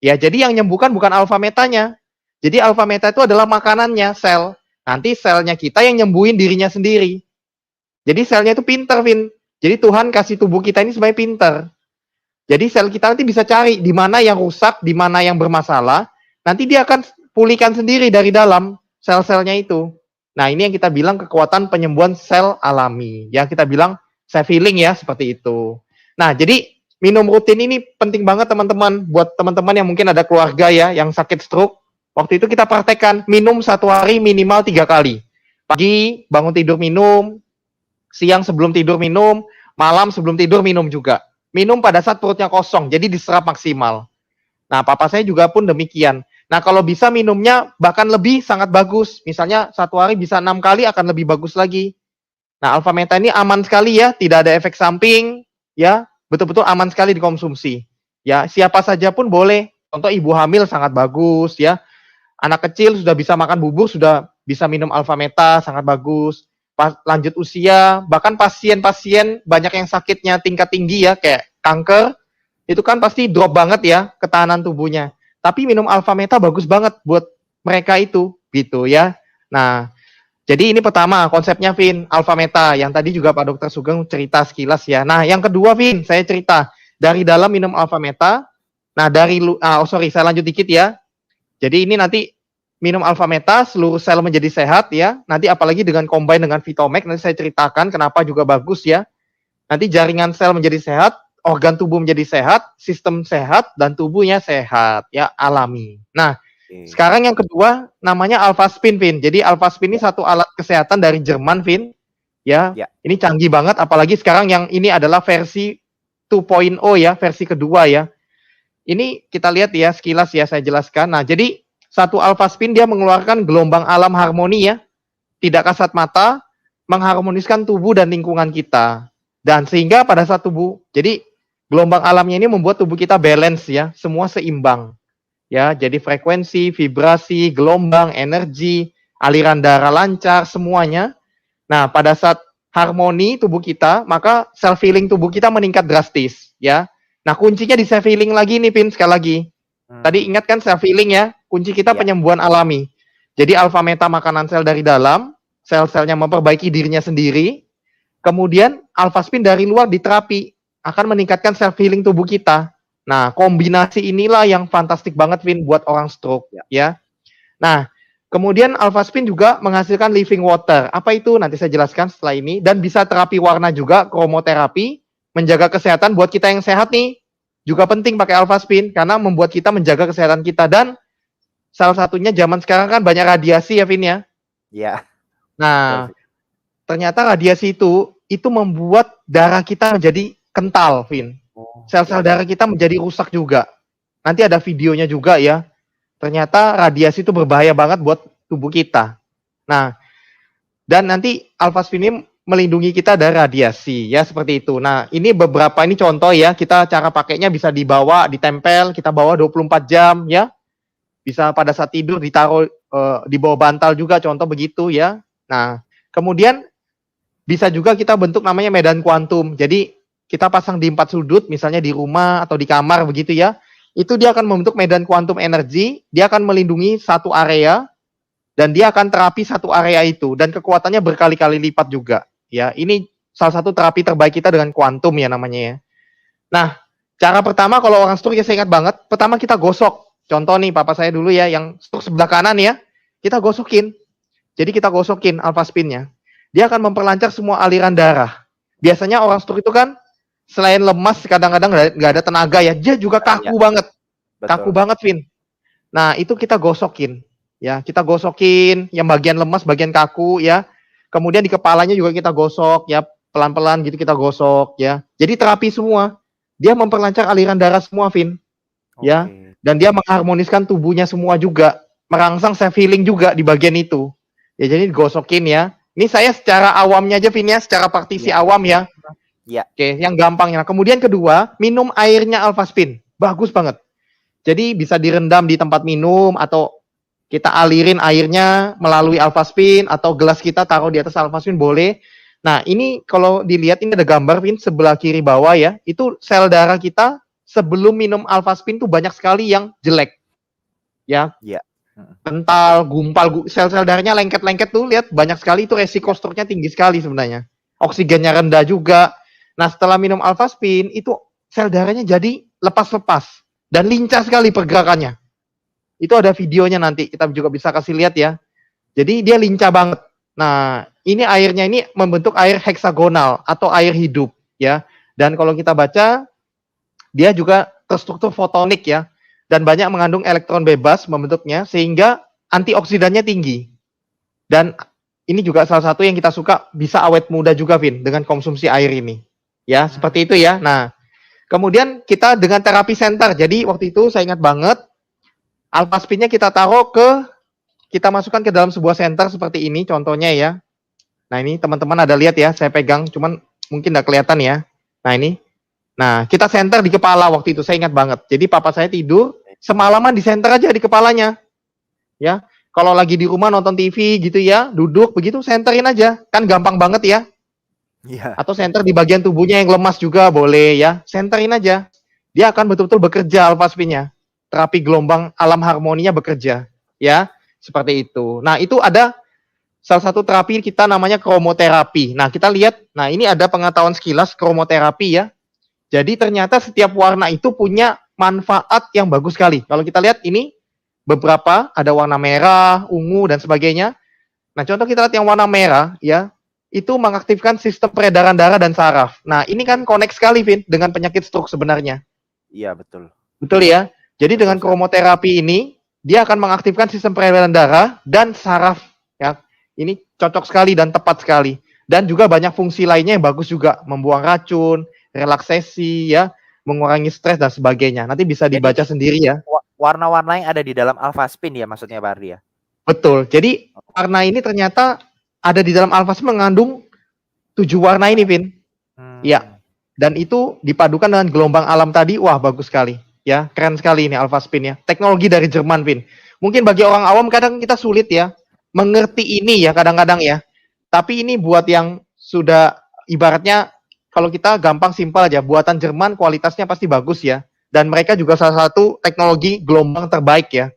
Ya, jadi yang nyembuhkan bukan alpha metanya. Jadi alfa meta itu adalah makanannya sel. Nanti selnya kita yang nyembuhin dirinya sendiri. Jadi selnya itu pinter, Vin. Jadi Tuhan kasih tubuh kita ini sebagai pinter. Jadi sel kita nanti bisa cari di mana yang rusak, di mana yang bermasalah. Nanti dia akan pulihkan sendiri dari dalam sel-selnya itu. Nah, ini yang kita bilang kekuatan penyembuhan sel alami. Yang kita bilang self healing ya, seperti itu. Nah, jadi minum rutin ini penting banget teman-teman. Buat teman-teman yang mungkin ada keluarga ya, yang sakit stroke. Waktu itu kita praktekkan minum 1 hari minimal 3 kali. Pagi bangun tidur minum, siang sebelum tidur minum, malam sebelum tidur minum juga. Minum pada saat perutnya kosong, jadi diserap maksimal. Nah, papa saya juga pun demikian. Nah, kalau bisa minumnya bahkan lebih sangat bagus. Misalnya 1 hari bisa 6 kali akan lebih bagus lagi. Nah, alfa meta ini aman sekali ya, tidak ada efek samping, ya, betul-betul aman sekali dikonsumsi. Ya, siapa saja pun boleh. Contoh ibu hamil sangat bagus ya. Anak kecil sudah bisa makan bubur, sudah bisa minum alfa meta, sangat bagus. Lanjut usia, bahkan pasien-pasien banyak yang sakitnya tingkat tinggi ya, kayak kanker, itu kan pasti drop banget ya ketahanan tubuhnya. Tapi minum alfa meta bagus banget buat mereka itu, gitu ya. Nah, jadi ini pertama konsepnya, Vin, alfa meta, yang tadi juga Pak Dokter Sugeng cerita sekilas ya. Nah, yang kedua, Vin, saya cerita dari dalam minum alfa meta. Nah, saya lanjut dikit ya. Jadi ini nanti minum alfa meta, seluruh sel menjadi sehat ya. Nanti apalagi dengan combine dengan Vitomax, nanti saya ceritakan kenapa juga bagus ya. Nanti jaringan sel menjadi sehat, organ tubuh menjadi sehat, sistem sehat, dan tubuhnya sehat ya, alami. Nah, sekarang yang kedua namanya Alpha Spin, Vin. Jadi Alpha Spin ini satu alat kesehatan dari Jerman, Vin. Ya. Ini canggih banget, apalagi sekarang yang ini adalah versi 2.0 ya, versi kedua ya. Ini kita lihat ya, sekilas ya saya jelaskan. Nah, jadi satu alpha spin dia mengeluarkan gelombang alam harmoni ya, tidak kasat mata, mengharmoniskan tubuh dan lingkungan kita. Dan sehingga pada saat tubuh, jadi gelombang alamnya ini membuat tubuh kita balance ya, semua seimbang. Ya, jadi frekuensi, vibrasi, gelombang, energi, aliran darah lancar, semuanya. Nah, pada saat harmoni tubuh kita, maka self healing tubuh kita meningkat drastis ya. Nah, kuncinya di self healing lagi nih, Pin, sekali lagi. Tadi ingat kan self healing ya, kunci kita penyembuhan alami. Jadi alfa meta makanan sel dari dalam, sel-selnya memperbaiki dirinya sendiri. Kemudian alpha spin dari luar diterapi, akan meningkatkan self healing tubuh kita. Nah, kombinasi inilah yang fantastik banget, Vin, buat orang stroke ya. Nah, kemudian alpha spin juga menghasilkan living water. Apa itu? Nanti saya jelaskan setelah ini. Dan bisa terapi warna juga, kromoterapi, menjaga kesehatan buat kita yang sehat nih. Juga penting pakai alpha spin karena membuat kita menjaga kesehatan kita. Dan salah satunya zaman sekarang kan banyak radiasi ya, Vin ya. Iya. Nah, ternyata radiasi itu membuat darah kita menjadi kental, Vin. Sel-sel darah kita menjadi rusak juga. Nanti ada videonya juga ya. Ternyata radiasi itu berbahaya banget buat tubuh kita. Nah, dan nanti alpha spin ini melindungi kita dari radiasi ya, seperti itu. Nah, ini beberapa ini contoh ya, kita cara pakainya bisa dibawa, ditempel, kita bawa 24 jam ya. Bisa pada saat tidur ditaruh di bawah bantal juga, contoh begitu ya. Nah, kemudian bisa juga kita bentuk namanya medan kuantum. Jadi kita pasang di 4 sudut, misalnya di rumah atau di kamar begitu ya. Itu dia akan membentuk medan kuantum energi, dia akan melindungi satu area dan dia akan terapi satu area itu dan kekuatannya berkali-kali lipat juga. Ya, ini salah satu terapi terbaik kita dengan kuantum ya namanya ya. Nah, cara pertama kalau orang stroke ya saya ingat banget, pertama kita gosok. Contoh nih, papa saya dulu ya, yang stroke sebelah kanan ya, kita gosokin. Jadi kita gosokin alpha spinnya. Dia akan memperlancar semua aliran darah. Biasanya orang stroke itu kan, selain lemas, kadang-kadang nggak ada tenaga ya, dia juga kaku banget. Betul. Kaku banget, Vin. Nah, itu kita gosokin. Ya, kita gosokin, yang bagian lemas, bagian kaku ya. Kemudian di kepalanya juga kita gosok ya, pelan-pelan gitu kita gosok ya. Jadi terapi semua. Dia memperlancar aliran darah semua, Vin. Ya. Dan dia mengharmoniskan tubuhnya semua juga, merangsang self healing juga di bagian itu. Ya, jadi digosokin ya. Ini saya secara awamnya aja, Vin ya, secara praktisi awam ya. Ya. Oke, yang gampangnya. Kemudian kedua, minum airnya alpha spin. Bagus banget. Jadi bisa direndam di tempat minum atau kita alirin airnya melalui alpha spin atau gelas kita taruh di atas alpha spin boleh. Nah, ini kalau dilihat ini ada gambar, Vin, sebelah kiri bawah ya. Itu sel darah kita sebelum minum alpha spin tuh banyak sekali yang jelek. Ya. kental, gumpal, sel-sel darahnya lengket-lengket tuh, lihat banyak sekali, itu resiko stroke-nya tinggi sekali sebenarnya. Oksigennya rendah juga. Nah, setelah minum Alphaspin, itu sel darahnya jadi lepas-lepas dan lincah sekali pergerakannya. Itu ada videonya nanti, kita juga bisa kasih lihat ya. Jadi dia lincah banget. Nah, ini airnya ini membentuk air heksagonal atau air hidup ya. Dan kalau kita baca, dia juga terstruktur fotonik ya. Dan banyak mengandung elektron bebas membentuknya, sehingga antioksidannya tinggi. Dan ini juga salah satu yang kita suka, bisa awet muda juga, Vin, dengan konsumsi air ini. Ya, seperti itu ya. Nah, kemudian kita dengan terapi center. Jadi waktu itu saya ingat banget, Alphaspin-nya kita taruh kita masukkan ke dalam sebuah center seperti ini, contohnya ya. Nah, ini teman-teman ada lihat ya, saya pegang, cuman mungkin nggak kelihatan ya. Nah, ini. Nah, kita center di kepala waktu itu, saya ingat banget. Jadi papa saya tidur, semalaman di center aja di kepalanya. Ya, kalau lagi di rumah nonton TV gitu ya, duduk begitu, centerin aja. Kan gampang banget ya. Iya. Atau center di bagian tubuhnya yang lemas juga boleh ya. Centerin aja. Dia akan betul-betul bekerja Alphaspin-nya. Terapi gelombang alam harmoninya bekerja. Ya, seperti itu. Nah, itu ada salah satu terapi kita namanya kromoterapi. Nah, kita lihat. Nah, ini ada pengetahuan sekilas kromoterapi ya. Jadi ternyata setiap warna itu punya manfaat yang bagus sekali. Kalau kita lihat ini beberapa, ada warna merah, ungu, dan sebagainya. Nah, contoh kita lihat yang warna merah, ya, itu mengaktifkan sistem peredaran darah dan saraf. Nah, ini kan connect sekali, Vin, dengan penyakit stroke sebenarnya. Iya, betul. Betul ya? Jadi dengan kromoterapi ini, dia akan mengaktifkan sistem peredaran darah dan saraf. Ya, ini cocok sekali dan tepat sekali. Dan juga banyak fungsi lainnya yang bagus juga. Membuang racun, relaksasi, ya, mengurangi stres dan sebagainya. Nanti bisa dibaca sendiri ya. Warna-warna yang ada di dalam Alphaspin ya maksudnya Pak Ardi ya? Betul. Jadi warna ini ternyata ada di dalam Alphaspin mengandung 7 warna ini, Vin. Ya. Dan itu dipadukan dengan gelombang alam tadi, wah bagus sekali. Ya, keren sekali ini Alphaspin ya. Teknologi dari Jerman, Vin. Mungkin bagi orang awam kadang kita sulit ya mengerti ini ya kadang-kadang ya. Tapi ini buat yang sudah ibaratnya kalau kita gampang simpel aja, buatan Jerman kualitasnya pasti bagus ya. Dan mereka juga salah satu teknologi gelombang terbaik ya.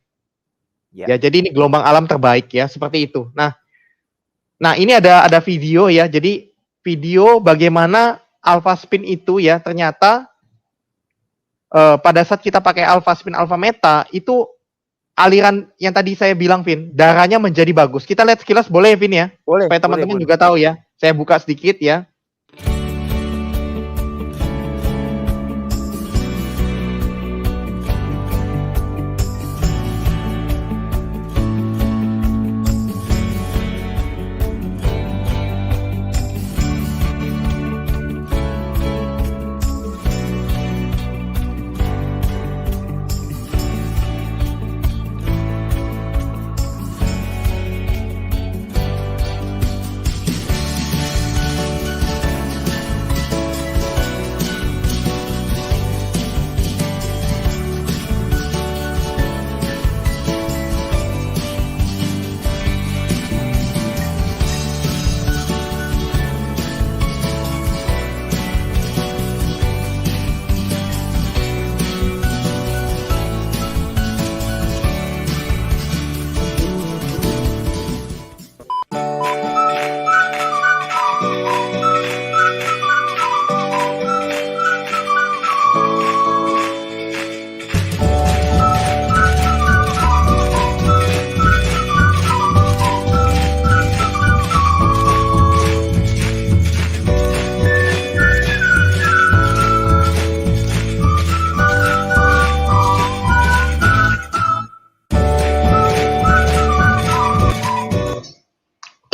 Ya, jadi ini gelombang alam terbaik ya, seperti itu. Nah ini ada video ya. Jadi video bagaimana Alphaspin itu ya, ternyata pada saat kita pakai Alphaspin Alpha Meta itu aliran yang tadi saya bilang, Vin, darahnya menjadi bagus. Kita lihat sekilas boleh ya, Vin ya? Boleh. Supaya teman-teman juga tahu ya. Saya buka sedikit ya.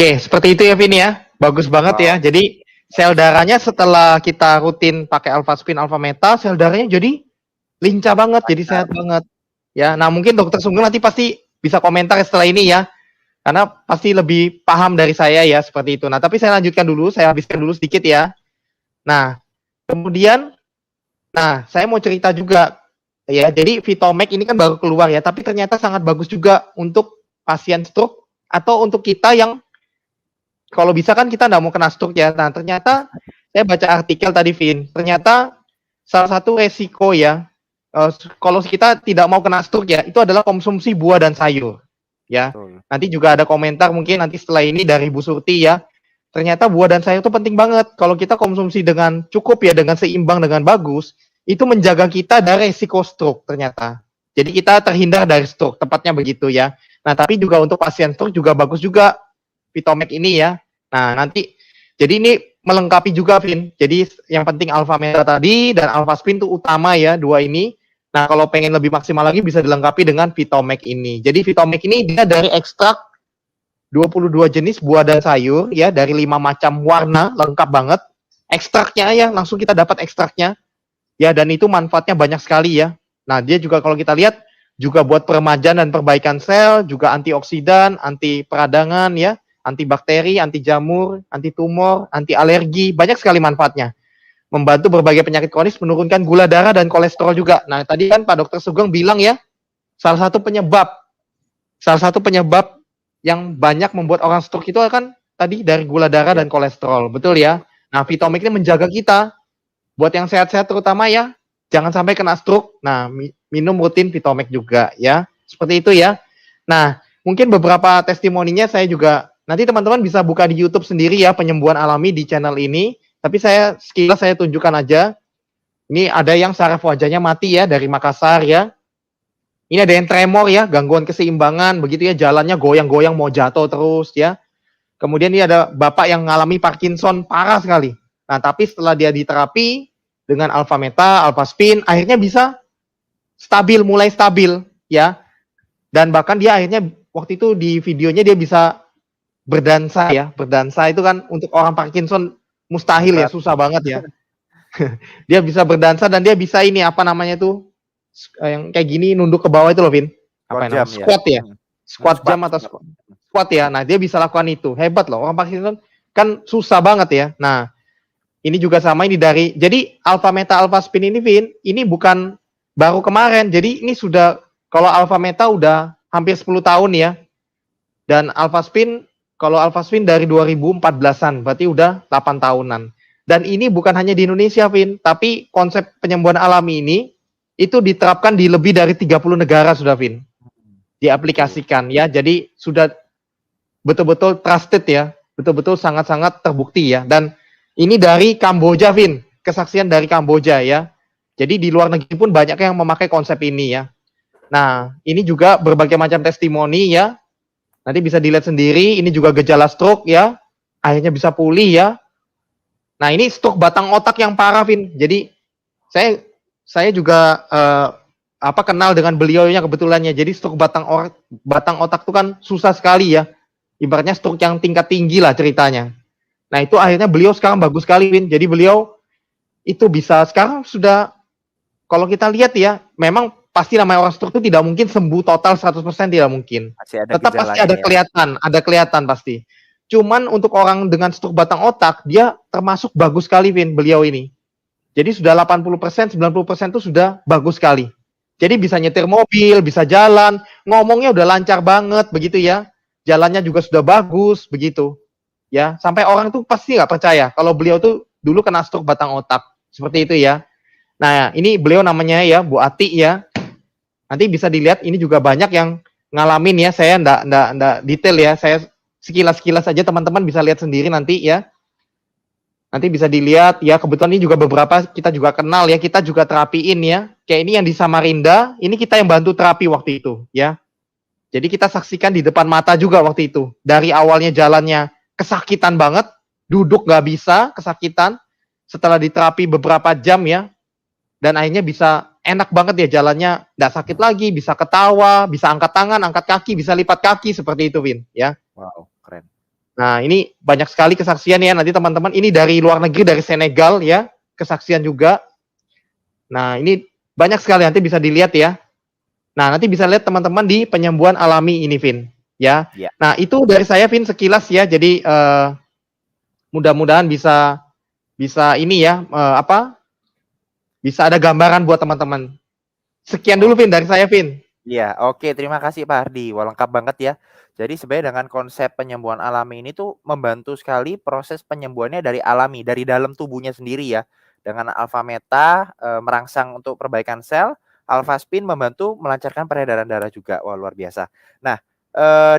Oke, seperti itu ya, Vin ya. Bagus banget ya. Jadi sel darahnya setelah kita rutin pakai Alphaspin Alpha Meta, sel darahnya jadi lincah banget, jadi sehat banget. Ya, nah mungkin Dokter Sugeng nanti pasti bisa komentar setelah ini ya. Karena pasti lebih paham dari saya ya, seperti itu. Nah, tapi saya lanjutkan dulu, saya habiskan dulu sedikit ya. Nah, kemudian saya mau cerita juga ya. Jadi Vitomec ini kan baru keluar ya, tapi ternyata sangat bagus juga untuk pasien stroke atau untuk kita yang kalau bisa kan kita nggak mau kena stroke ya. Nah, ternyata saya baca artikel tadi, Vin. Ternyata salah satu resiko ya, kalau kita tidak mau kena stroke ya, itu adalah konsumsi buah dan sayur. ya. Betul. Nanti juga ada komentar mungkin nanti setelah ini dari Bu Surti ya. Ternyata buah dan sayur itu penting banget. Kalau kita konsumsi dengan cukup ya, dengan seimbang, dengan bagus, itu menjaga kita dari risiko stroke ternyata. Jadi kita terhindar dari stroke, tepatnya begitu ya. Nah, tapi juga untuk pasien stroke juga bagus juga Vitomek ini ya. Nah, nanti jadi ini melengkapi juga, Vin. Jadi yang penting alpha meta tadi dan alpha spin itu utama ya, dua ini. Nah, kalau pengen lebih maksimal lagi bisa dilengkapi dengan Vitomek ini. Jadi Vitomek ini dia dari ekstrak 22 jenis buah dan sayur ya, dari 5 macam warna, lengkap banget. Ekstraknya ya, langsung kita dapat ekstraknya. Ya, dan itu manfaatnya banyak sekali ya. Nah, dia juga kalau kita lihat juga buat peremajaan dan perbaikan sel, juga antioksidan, anti peradangan ya, anti bakteri, anti jamur, anti tumor, anti alergi, banyak sekali manfaatnya. Membantu berbagai penyakit kronis, menurunkan gula darah dan kolesterol juga. Nah, tadi kan Pak Dokter Sugeng bilang ya, salah satu penyebab yang banyak membuat orang stroke itu kan tadi dari gula darah dan kolesterol, betul ya? Nah, Vitomek ini menjaga kita, buat yang sehat-sehat terutama ya, jangan sampai kena stroke. Nah, minum rutin Vitomek juga ya, seperti itu ya. Nah, mungkin beberapa testimoninya saya juga, nanti teman-teman bisa buka di YouTube sendiri ya, penyembuhan alami di channel ini. Tapi sekilas saya tunjukkan aja. Ini ada yang saraf wajahnya mati ya, dari Makassar ya. Ini ada yang tremor ya, gangguan keseimbangan, begitu ya, jalannya goyang-goyang mau jatuh terus ya. Kemudian ini ada bapak yang mengalami Parkinson parah sekali. Nah, tapi setelah dia diterapi dengan alpha meta, alpha spin, akhirnya bisa mulai stabil ya. Dan bahkan dia akhirnya waktu itu di videonya dia bisa berdansa ya. Berdansa itu kan untuk orang Parkinson mustahil ya, susah banget ya. Dia bisa berdansa dan dia bisa ini apa namanya tuh yang kayak gini nunduk ke bawah itu loh, Vin. Apa namanya? Squat ya. Squat jam atau squat ya. Nah, dia bisa lakukan itu. Hebat loh. Orang Parkinson kan susah banget ya. Nah, ini juga sama ini dari, jadi alpha meta alpha spin ini, Vin, ini bukan baru kemarin. Jadi ini sudah, kalau alpha meta udah hampir 10 tahun ya. Dan alpha spin, kalau alpha spin dari 2014-an, berarti udah 8 tahunan. Dan ini bukan hanya di Indonesia, Vin, tapi konsep penyembuhan alami ini itu diterapkan di lebih dari 30 negara sudah, Vin. Diaplikasikan ya. Jadi sudah betul-betul trusted ya. Betul-betul sangat-sangat terbukti ya. Dan ini dari Kamboja, Vin. Kesaksian dari Kamboja ya. Jadi di luar negeri pun banyak yang memakai konsep ini ya. Nah, ini juga berbagai macam testimoni ya. Nanti bisa dilihat sendiri. Ini juga gejala stroke ya. Akhirnya bisa pulih ya. Nah, ini stroke batang otak yang parah, Vin. Jadi saya juga kenal dengan beliaunya kebetulannya. Jadi stroke batang otak itu kan susah sekali ya. Ibaratnya stroke yang tingkat tinggi lah ceritanya. Nah, itu akhirnya beliau sekarang bagus sekali, Win. Jadi beliau itu bisa sekarang sudah, kalau kita lihat ya, memang pasti namanya orang stroke itu tidak mungkin sembuh total 100% tidak mungkin. Tetap pasti ada kelihatan pasti. Cuman untuk orang dengan stroke batang otak, dia termasuk bagus sekali, Vin, beliau ini. Jadi sudah 80%, 90% itu sudah bagus sekali. Jadi bisa nyetir mobil, bisa jalan, ngomongnya udah lancar banget, begitu ya. Jalannya juga sudah bagus, begitu. Ya, sampai orang tuh pasti nggak percaya kalau beliau tuh dulu kena stroke batang otak. Seperti itu ya. Nah, ini beliau namanya ya, Bu Ati ya. Nanti bisa dilihat, ini juga banyak yang ngalamin ya. Saya nggak detail ya. Saya sekilas-sekilas aja, teman-teman bisa lihat sendiri nanti ya. Nanti bisa dilihat ya, kebetulan ini juga beberapa kita juga kenal ya, kita juga terapiin ya. Kayak ini yang di Samarinda, ini kita yang bantu terapi waktu itu ya. Jadi kita saksikan di depan mata juga waktu itu. Dari awalnya jalannya kesakitan banget, duduk nggak bisa, kesakitan. Setelah diterapi beberapa jam ya, dan akhirnya bisa enak banget ya jalannya, nggak sakit lagi, bisa ketawa, bisa angkat tangan, angkat kaki, bisa lipat kaki, seperti itu, Vin ya. Wow, keren. Nah, ini banyak sekali kesaksian ya, nanti teman-teman, ini dari luar negeri, dari Senegal ya, kesaksian juga. Nah, ini banyak sekali, nanti bisa dilihat ya. Nah, nanti bisa lihat teman-teman di penyembuhan alami ini, Vin. Ya. Nah, itu dari saya, Vin, sekilas ya. Jadi mudah-mudahan bisa ini ya, bisa ada gambaran buat teman-teman. Sekian dulu, Vin, dari saya, Vin. Iya, oke, terima kasih Pak Hardi. Wah, lengkap banget ya. Jadi sebenarnya dengan konsep penyembuhan alami ini tuh membantu sekali proses penyembuhannya dari alami, dari dalam tubuhnya sendiri ya. Dengan alpha meta merangsang untuk perbaikan sel, alpha spin membantu melancarkan peredaran darah juga. Wah, luar biasa. Nah,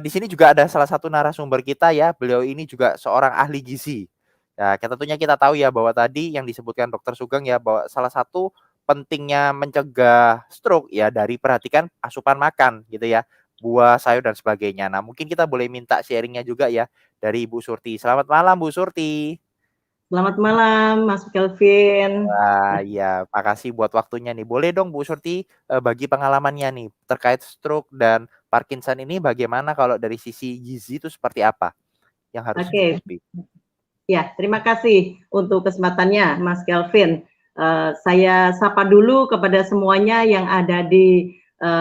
di sini juga ada salah satu narasumber kita ya, beliau ini juga seorang ahli gizi. Ya, tentunya kita tahu ya bahwa tadi yang disebutkan Dokter Sugeng ya, bahwa salah satu pentingnya mencegah stroke ya dari perhatikan asupan makan gitu ya, buah, sayur dan sebagainya. Nah, mungkin kita boleh minta sharingnya juga ya dari Ibu Surti. Selamat malam Bu Surti. Selamat malam, Mas Kelvin. Wah, iya, makasih buat waktunya nih. Boleh dong Bu Surti bagi pengalamannya nih terkait stroke dan Parkinson ini bagaimana kalau dari sisi gizi itu seperti apa yang harus Oke, dicukupi? ya terima kasih untuk kesempatannya, Mas Kelvin. Saya sapa dulu kepada semuanya yang ada di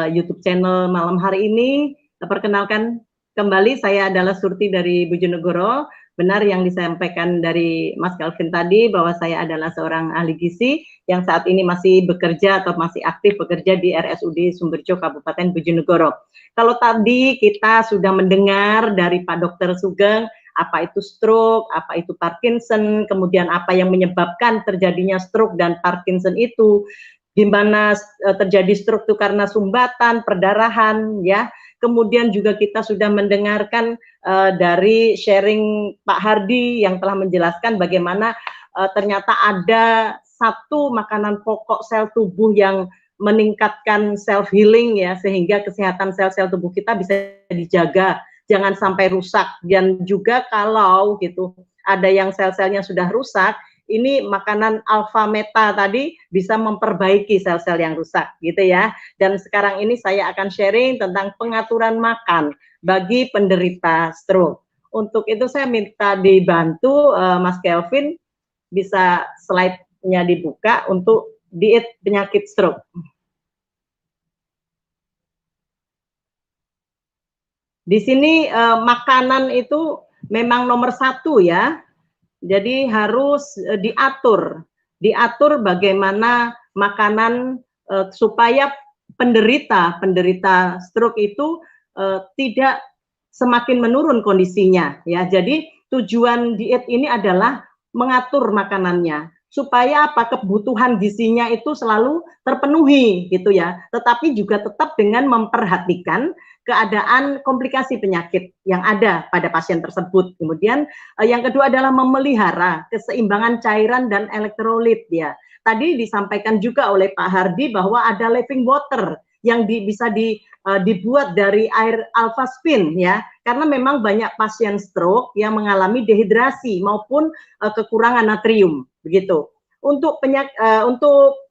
YouTube channel malam hari ini. Perkenalkan kembali, saya adalah Surti dari Bojonegoro. Benar yang disampaikan dari Mas Kelvin tadi bahwa saya adalah seorang ahli gizi yang saat ini masih bekerja atau masih aktif bekerja di RSUD Sumberjo Kabupaten Bojonegoro. Kalau tadi kita sudah mendengar dari Pak Dr. Sugeng apa itu stroke, apa itu Parkinson, kemudian apa yang menyebabkan terjadinya stroke dan Parkinson itu, di mana terjadi stroke itu karena sumbatan, perdarahan, ya. Kemudian juga kita sudah mendengarkan dari sharing Pak Hardi yang telah menjelaskan bagaimana ternyata ada satu makanan pokok sel tubuh yang meningkatkan self healing ya, sehingga kesehatan sel-sel tubuh kita bisa dijaga, jangan sampai rusak. Dan juga kalau gitu ada yang sel-selnya sudah rusak, ini makanan alfa meta tadi bisa memperbaiki sel-sel yang rusak gitu ya. Dan sekarang ini saya akan sharing tentang pengaturan makan bagi penderita stroke. Untuk itu saya minta dibantu Mas Kelvin, bisa slide-nya dibuka untuk diet penyakit stroke. Di sini makanan itu memang nomor satu ya. Jadi harus diatur bagaimana makanan supaya penderita stroke itu tidak semakin menurun kondisinya ya. Jadi tujuan diet ini adalah mengatur makanannya supaya apa, kebutuhan gizinya itu selalu terpenuhi gitu ya. Tetapi juga tetap dengan memperhatikan keadaan komplikasi penyakit yang ada pada pasien tersebut. Kemudian yang kedua adalah memelihara keseimbangan cairan dan elektrolit ya. Tadi disampaikan juga oleh Pak Hardi bahwa ada living water yang bisa dibuat dari air alpha spin ya, karena memang banyak pasien stroke yang mengalami dehidrasi maupun kekurangan natrium begitu. Untuk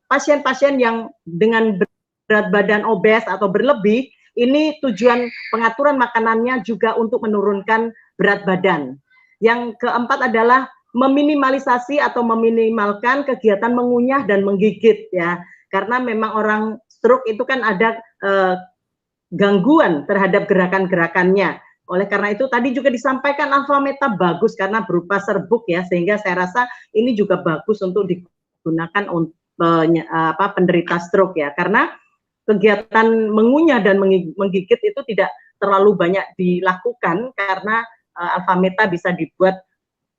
pasien-pasien yang dengan berat badan obes atau berlebih, ini tujuan pengaturan makanannya juga untuk menurunkan berat badan. Yang keempat adalah meminimalisasi atau meminimalkan kegiatan mengunyah dan menggigit ya, karena memang orang stroke itu kan ada gangguan terhadap gerakan-gerakannya. Oleh karena itu tadi juga disampaikan alfa meta bagus karena berupa serbuk ya, sehingga saya rasa ini juga bagus untuk digunakan untuk penderita stroke ya, karena kegiatan mengunyah dan menggigit itu tidak terlalu banyak dilakukan karena alfa meta bisa dibuat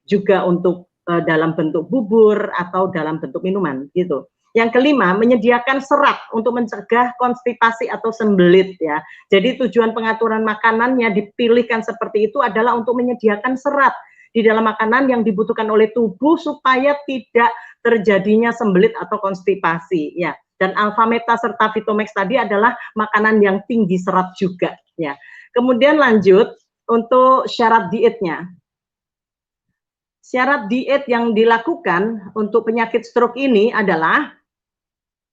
juga untuk dalam bentuk bubur atau dalam bentuk minuman gitu. Yang kelima, menyediakan serat untuk mencegah konstipasi atau sembelit ya. Jadi tujuan pengaturan makanannya dipilihkan seperti itu adalah untuk menyediakan serat di dalam makanan yang dibutuhkan oleh tubuh supaya tidak terjadinya sembelit atau konstipasi ya. Dan alfa meta serta Vitomax tadi adalah makanan yang tinggi serat juga ya. Kemudian lanjut untuk syarat dietnya. Syarat diet yang dilakukan untuk penyakit stroke ini adalah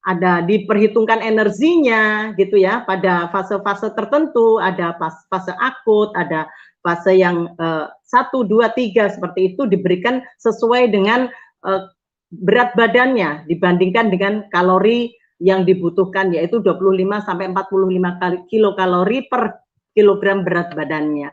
ada diperhitungkan energinya gitu ya, pada fase-fase tertentu, ada fase akut, ada fase yang 1, 2, 3 seperti itu diberikan sesuai dengan berat badannya dibandingkan dengan kalori yang dibutuhkan, yaitu 25 sampai 45 kilokalori per kilogram berat badannya.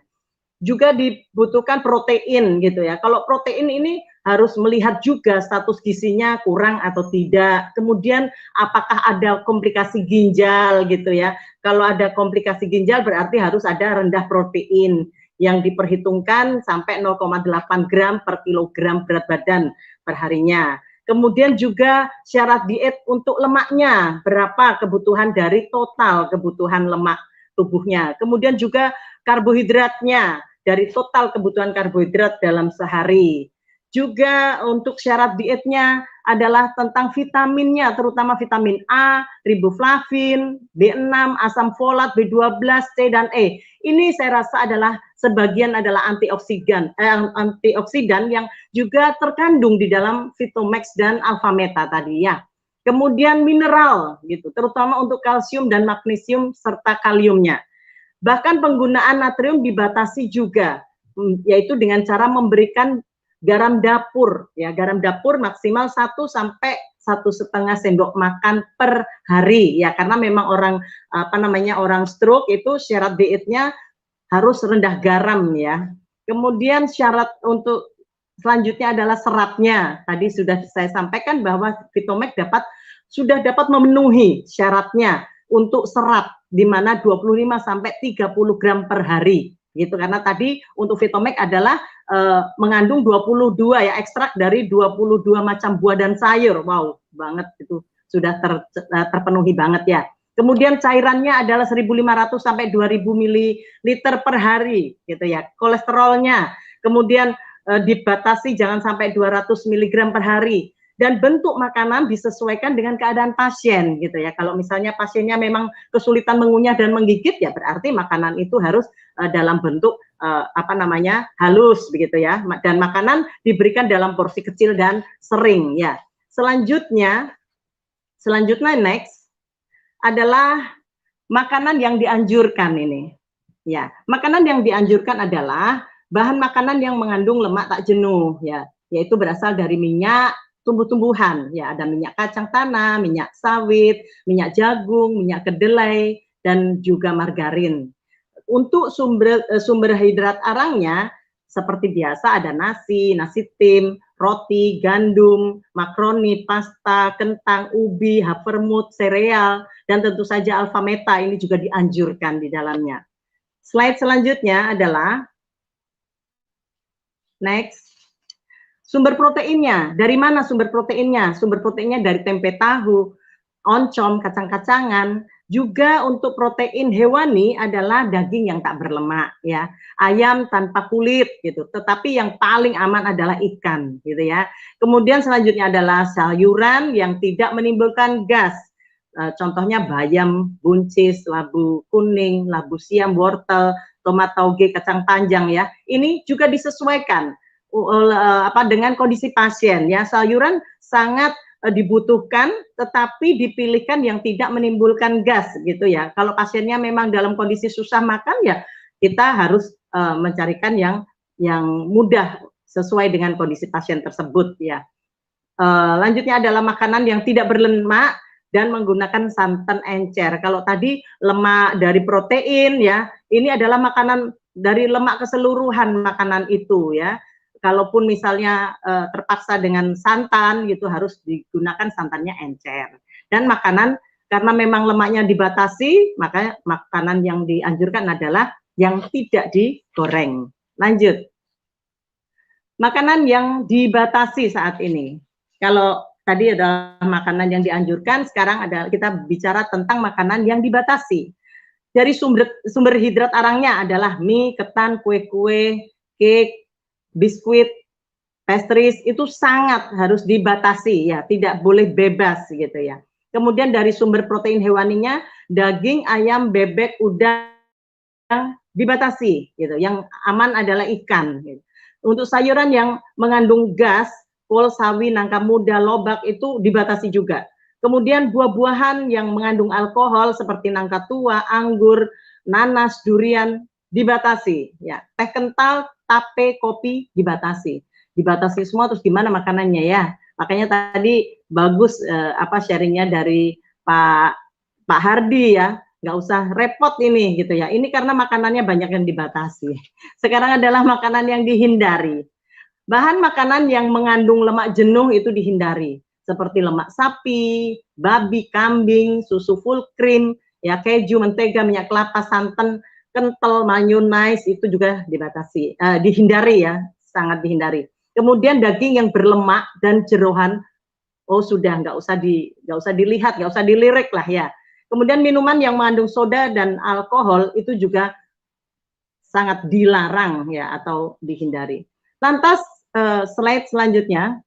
Juga dibutuhkan protein gitu ya. Kalau protein ini harus melihat juga status gizinya kurang atau tidak. Kemudian apakah ada komplikasi ginjal gitu ya. Kalau ada komplikasi ginjal berarti harus ada rendah protein yang diperhitungkan sampai 0,8 gram per kilogram berat badan per harinya. Kemudian juga syarat diet untuk lemaknya, berapa kebutuhan dari total kebutuhan lemak tubuhnya. Kemudian juga karbohidratnya, dari total kebutuhan karbohidrat dalam sehari. Juga untuk syarat dietnya adalah tentang vitaminnya, terutama vitamin A, riboflavin, B6, asam folat, B12, C, dan E. Ini saya rasa adalah sebagian adalah antioksidan yang juga terkandung di dalam Vitomax dan Alfameta tadi ya. Kemudian mineral gitu, terutama untuk kalsium dan magnesium serta kaliumnya. Bahkan penggunaan natrium dibatasi juga, yaitu dengan cara memberikan garam dapur ya, garam dapur maksimal 1 sampai 1,5 sendok makan per hari ya, karena memang orang stroke itu syarat dietnya harus rendah garam ya. Kemudian syarat untuk selanjutnya adalah seratnya. Tadi sudah saya sampaikan bahwa Vitomax sudah dapat memenuhi syaratnya untuk serat di mana 25 sampai 30 gram per hari gitu, karena tadi untuk Vitomax adalah mengandung 22 ya, ekstrak dari 22 macam buah dan sayur. Wow, banget itu sudah terpenuhi banget ya. Kemudian cairannya adalah 1.500 sampai 2.000 ml per hari gitu ya. Kolesterolnya kemudian dibatasi jangan sampai 200 mg per hari. Dan bentuk makanan disesuaikan dengan keadaan pasien gitu ya. Kalau misalnya pasiennya memang kesulitan mengunyah dan menggigit ya berarti makanan itu harus dalam bentuk halus begitu ya. Dan makanan diberikan dalam porsi kecil dan sering ya. Selanjutnya next adalah makanan yang dianjurkan ini. Ya, makanan yang dianjurkan adalah bahan makanan yang mengandung lemak tak jenuh ya, yaitu berasal dari minyak tumbuh-tumbuhan ya, ada minyak kacang tanah, minyak sawit, minyak jagung, minyak kedelai, dan juga margarin. Untuk sumber hidrat arangnya seperti biasa ada nasi tim, roti, gandum, makaroni, pasta, kentang, ubi, havermut, sereal, dan tentu saja Alfameta ini juga dianjurkan di dalamnya. Slide selanjutnya adalah next. Sumber proteinnya, dari mana sumber proteinnya? Sumber proteinnya dari tempe tahu, oncom, kacang-kacangan. Juga untuk protein hewani adalah daging yang tak berlemak ya, ayam tanpa kulit gitu. Tetapi yang paling aman adalah ikan gitu ya. Kemudian selanjutnya adalah sayuran yang tidak menimbulkan gas. Contohnya bayam, buncis, labu kuning, labu siam, wortel, tomat tauge, kacang panjang ya. Ini juga disesuaikan dengan kondisi pasien ya. Sayuran sangat dibutuhkan tetapi dipilihkan yang tidak menimbulkan gas gitu ya. Kalau pasiennya memang dalam kondisi susah makan ya kita harus mencarikan yang mudah sesuai dengan kondisi pasien tersebut ya. Lanjutnya adalah makanan yang tidak berlemak dan menggunakan santan encer. Kalau tadi lemak dari protein ya, ini adalah makanan dari lemak keseluruhan makanan itu ya. Kalaupun misalnya terpaksa dengan santan gitu harus digunakan santannya encer. Dan makanan karena memang lemaknya dibatasi, maka makanan yang dianjurkan adalah yang tidak digoreng. Lanjut. Makanan yang dibatasi saat ini. Kalau tadi adalah makanan yang dianjurkan, sekarang kita bicara tentang makanan yang dibatasi. Dari sumber hidrat arangnya adalah mie, ketan, kue-kue, cake, biskuit, pastries itu sangat harus dibatasi ya, tidak boleh bebas gitu ya. Kemudian dari sumber protein hewaninya daging, ayam, bebek, udang dibatasi gitu. Yang aman adalah ikan gitu. Untuk sayuran yang mengandung gas, kol, sawi, nangka muda, lobak itu dibatasi juga. Kemudian buah-buahan yang mengandung alkohol seperti nangka tua, anggur, nanas, durian dibatasi ya. Teh kental, tape, kopi dibatasi semua. Terus gimana makanannya ya? Makanya tadi bagus sharingnya dari Pak Hardi ya, nggak usah repot ini gitu ya. Ini karena makanannya banyak yang dibatasi. Sekarang adalah makanan yang dihindari. Bahan makanan yang mengandung lemak jenuh itu dihindari, seperti lemak sapi, babi, kambing, susu full cream, ya keju, mentega, minyak kelapa, santan kental, mayonnaise itu juga dibatasi, dihindari ya, sangat dihindari. Kemudian daging yang berlemak dan jeroan, oh sudah nggak usah dilihat, nggak usah dilirik lah ya. Kemudian minuman yang mengandung soda dan alkohol itu juga sangat dilarang ya atau dihindari. Lantas slide selanjutnya,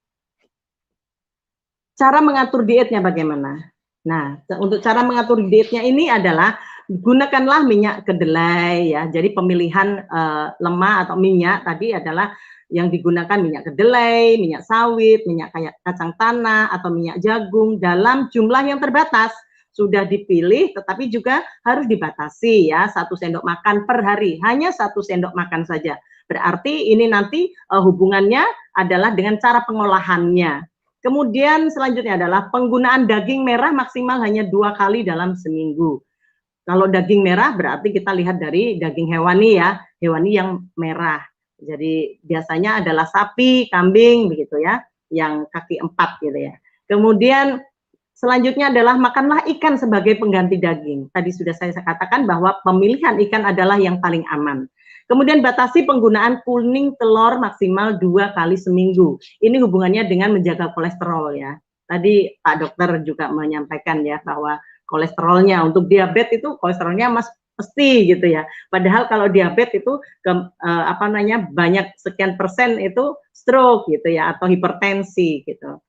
cara mengatur dietnya bagaimana? Nah, untuk cara mengatur dietnya ini adalah gunakanlah minyak kedelai ya. Jadi pemilihan lemak atau minyak tadi adalah yang digunakan minyak kedelai, minyak sawit, minyak kayak kacang tanah atau minyak jagung dalam jumlah yang terbatas. Sudah dipilih tetapi juga harus dibatasi ya, 1 sendok makan per hari, hanya 1 sendok makan saja. Berarti ini nanti hubungannya adalah dengan cara pengolahannya. Kemudian selanjutnya adalah penggunaan daging merah maksimal hanya 2 kali dalam seminggu. Kalau daging merah berarti kita lihat dari daging hewani ya, hewani yang merah. Jadi biasanya adalah sapi, kambing begitu ya, yang kaki 4 gitu ya. Kemudian selanjutnya adalah makanlah ikan sebagai pengganti daging. Tadi sudah saya katakan bahwa pemilihan ikan adalah yang paling aman. Kemudian batasi penggunaan kuning telur maksimal 2 kali seminggu. Ini hubungannya dengan menjaga kolesterol ya. Tadi Pak Dokter juga menyampaikan ya bahwa kolesterolnya untuk diabetes itu kolesterolnya mesti gitu ya. Padahal kalau diabetes itu banyak sekian persen itu stroke gitu ya atau hipertensi gitu.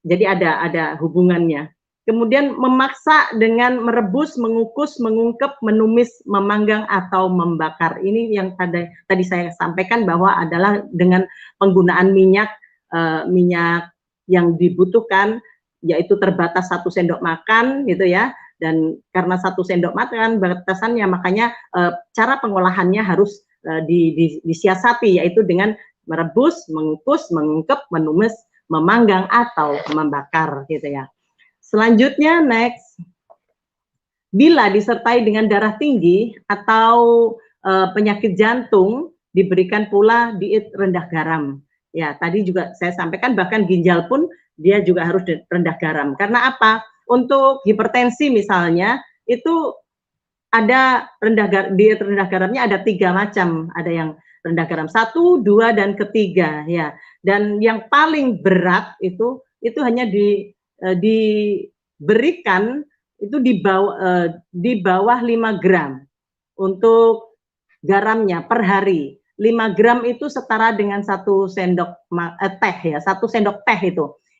Jadi ada hubungannya. Kemudian memaksa dengan merebus, mengukus, mengungkep, menumis, memanggang atau membakar. Ini yang tadi saya sampaikan bahwa adalah dengan penggunaan minyak yang dibutuhkan yaitu terbatas 1 sendok makan gitu ya. Dan karena 1 sendok makan batasannya makanya cara pengolahannya harus disiasati yaitu dengan merebus, mengukus, mengungkep, menumis, memanggang atau membakar gitu ya. Selanjutnya next, bila disertai dengan darah tinggi atau penyakit jantung diberikan pula diet rendah garam. Ya tadi juga saya sampaikan bahkan ginjal pun dia juga harus rendah garam. Karena apa? Untuk hipertensi misalnya itu ada diet rendah garamnya ada 3 macam. Ada yang rendah garam 1, 2, dan ketiga ya. Dan yang paling berat itu hanya diberikan itu di bawah 5 gram untuk garamnya per hari. 5 gram itu setara dengan 1 sendok teh ya, 1 sendok teh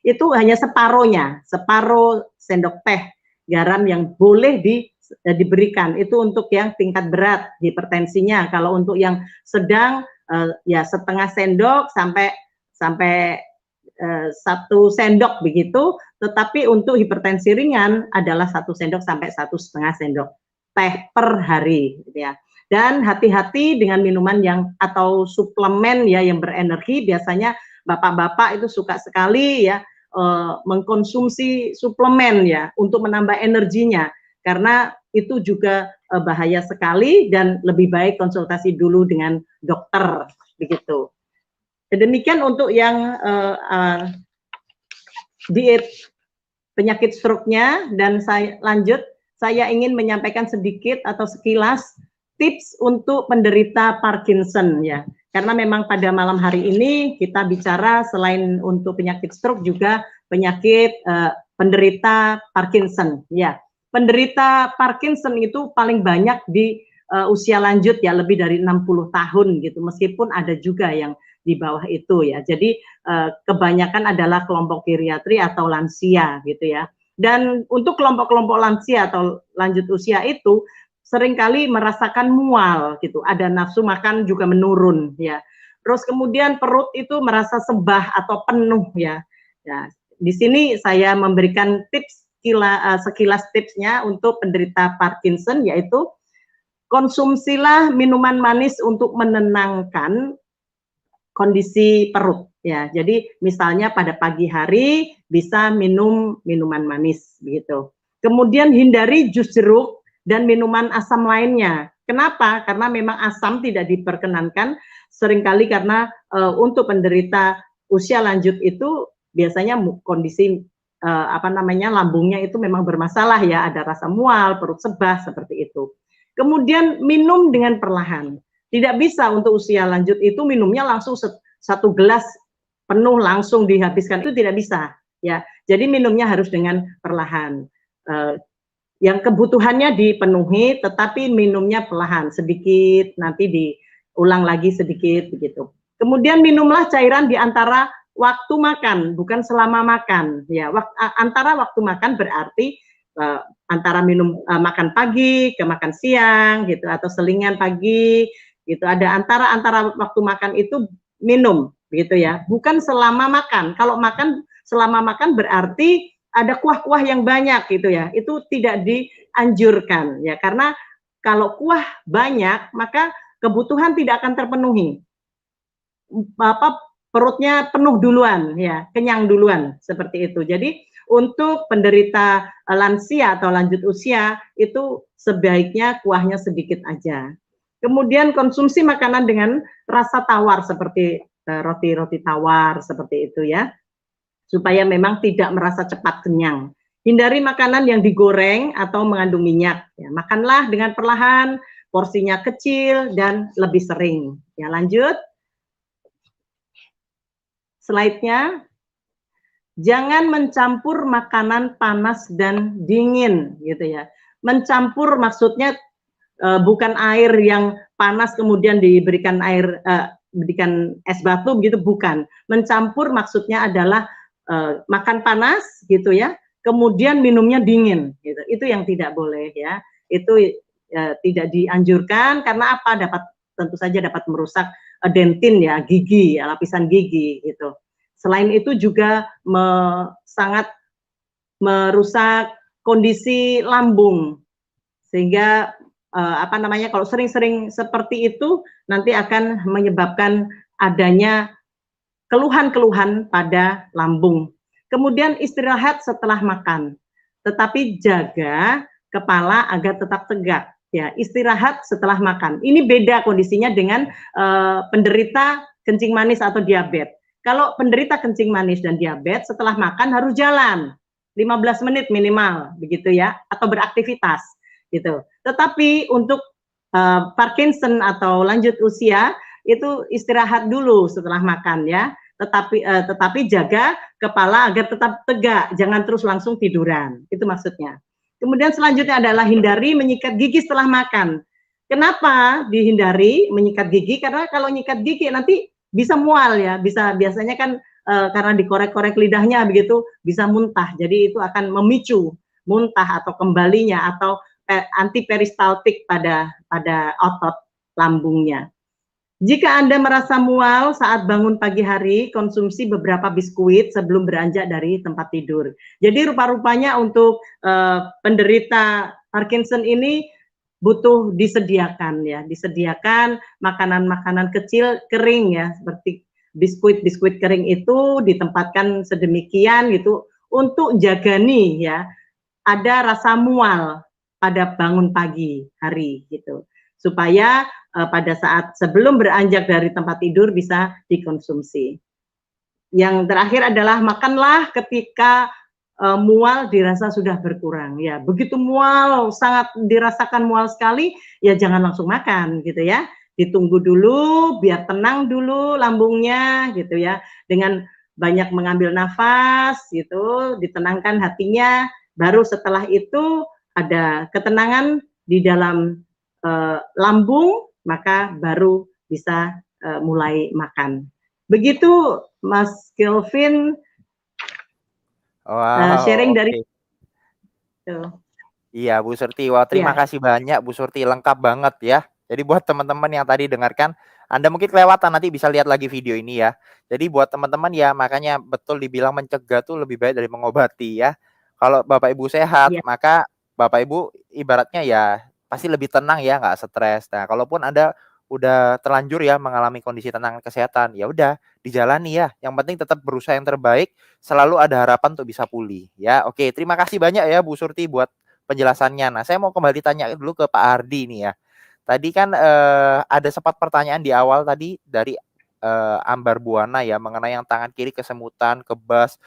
itu hanya separohnya, separuh sendok teh garam yang boleh diberikan. Itu untuk yang tingkat berat hipertensinya. Kalau untuk yang sedang ya setengah sendok sampai 1 sendok begitu. Tetapi untuk hipertensi ringan adalah 1 sendok sampai 1,5 sendok teh per hari gitu ya. Dan hati-hati dengan minuman yang atau suplemen ya yang berenergi. Biasanya bapak-bapak itu suka sekali ya mengkonsumsi suplemen ya untuk menambah energinya. Karena itu juga bahaya sekali dan lebih baik konsultasi dulu dengan dokter begitu. Demikian untuk yang diet penyakit stroke-nya dan saya ingin menyampaikan sedikit atau sekilas tips untuk penderita Parkinson ya. Karena memang pada malam hari ini kita bicara selain untuk penyakit stroke juga penyakit penderita Parkinson ya. Penderita Parkinson itu paling banyak di usia lanjut ya, lebih dari 60 tahun gitu, meskipun ada juga yang di bawah itu ya. Jadi kebanyakan adalah kelompok geriatri atau lansia gitu ya. Dan untuk kelompok-kelompok lansia atau lanjut usia itu seringkali merasakan mual gitu, ada nafsu makan juga menurun ya. Terus kemudian perut itu merasa sebah atau penuh ya. Ya, di sini saya memberikan tips sekilas tipsnya untuk penderita Parkinson, yaitu konsumsilah minuman manis untuk menenangkan kondisi perut ya. Jadi misalnya pada pagi hari bisa minum minuman manis begitu. Kemudian hindari jus jeruk dan minuman asam lainnya. Kenapa? Karena memang asam tidak diperkenankan seringkali karena untuk penderita usia lanjut itu biasanya kondisi lambungnya itu memang bermasalah ya, ada rasa mual, perut sebah seperti itu. Kemudian minum dengan perlahan. Tidak bisa untuk usia lanjut itu minumnya langsung 1 gelas penuh langsung dihabiskan, itu tidak bisa ya. Jadi minumnya harus dengan perlahan. yang kebutuhannya dipenuhi, tetapi minumnya perlahan, sedikit, nanti diulang lagi sedikit, begitu. Kemudian minumlah cairan di antara waktu makan, bukan selama makan. Ya, antara waktu makan berarti antara minum makan pagi ke makan siang, gitu, atau selingan pagi, gitu. Ada antara waktu makan itu minum, gitu ya. Bukan selama makan. Kalau makan selama makan berarti ada kuah-kuah yang banyak gitu ya, itu tidak dianjurkan ya, karena kalau kuah banyak maka kebutuhan tidak akan terpenuhi, perutnya penuh duluan ya, kenyang duluan seperti itu. Jadi untuk penderita lansia atau lanjut usia itu sebaiknya kuahnya sedikit aja. Kemudian konsumsi makanan dengan rasa tawar seperti roti-roti tawar seperti itu ya, supaya memang tidak merasa cepat kenyang. Hindari makanan yang digoreng atau mengandung minyak. Ya, makanlah dengan perlahan, porsinya kecil dan lebih sering. Ya, lanjut. Slide-nya. Jangan mencampur makanan panas dan dingin, gitu ya. Mencampur maksudnya bukan air yang panas kemudian diberikan diberikan es batu begitu, bukan. Mencampur maksudnya adalah makan panas gitu ya, kemudian minumnya dingin gitu. Itu yang tidak boleh ya. Itu tidak dianjurkan karena apa? Tentu saja dapat merusak dentin ya, gigi ya, lapisan gigi gitu. Selain itu juga sangat merusak kondisi lambung sehingga kalau sering-sering seperti itu nanti akan menyebabkan adanya keluhan-keluhan pada lambung. Kemudian istirahat setelah makan, tetapi jaga kepala agar tetap tegak. Ya, istirahat setelah makan. Ini beda kondisinya dengan penderita kencing manis atau diabetes. Kalau penderita kencing manis dan diabetes setelah makan harus jalan 15 menit minimal, begitu ya, atau beraktivitas, gitu. Tetapi untuk Parkinson atau lanjut usia itu istirahat dulu setelah makan ya, tetapi jaga kepala agar tetap tegak, jangan terus langsung tiduran, itu maksudnya. Kemudian selanjutnya adalah hindari menyikat gigi setelah makan. Kenapa dihindari menyikat gigi? Karena kalau nyikat gigi nanti bisa mual ya, biasanya kan karena dikorek-korek lidahnya begitu bisa muntah, jadi itu akan memicu muntah atau kembalinya atau antiperistaltik pada otot lambungnya. Jika Anda merasa mual saat bangun pagi hari, konsumsi beberapa biskuit sebelum beranjak dari tempat tidur. Jadi rupa-rupanya untuk penderita Parkinson ini butuh disediakan ya, disediakan makanan-makanan kecil kering ya, seperti biskuit kering itu ditempatkan sedemikian gitu untuk jaga nih ya, ada rasa mual pada bangun pagi hari gitu, supaya pada saat sebelum beranjak dari tempat tidur bisa dikonsumsi. Yang terakhir adalah makanlah ketika mual dirasa sudah berkurang ya. Begitu mual, sangat dirasakan mual sekali, ya jangan langsung makan gitu ya. Ditunggu dulu, biar tenang dulu lambungnya gitu ya. Dengan banyak mengambil nafas gitu, ditenangkan hatinya, baru setelah itu ada ketenangan di dalam lambung, maka baru bisa mulai makan. Begitu Mas Kelvin. Wow, sharing dari Iya, Bu Surti. Wah, terima kasih banyak Bu Surti, lengkap banget ya. Jadi buat teman-teman yang tadi dengarkan, Anda mungkin kelewatan, nanti bisa lihat lagi video ini ya. Jadi buat teman-teman ya, makanya betul dibilang mencegah tuh lebih baik dari mengobati ya. Kalau Bapak Ibu sehat, maka Bapak Ibu ibaratnya ya pasti lebih tenang ya, nggak stres. Nah, kalaupun Anda udah terlanjur ya mengalami kondisi tenang kesehatan, ya udah dijalani ya. Yang penting tetap berusaha yang terbaik, selalu ada harapan untuk bisa pulih ya. Oke, terima kasih banyak ya Bu Surti buat penjelasannya. Nah, saya mau kembali tanya dulu ke Pak Hardi nih ya. Tadi kan ada sempat pertanyaan di awal tadi dari Ambar Buana ya, mengenai yang tangan kiri kesemutan, kebas,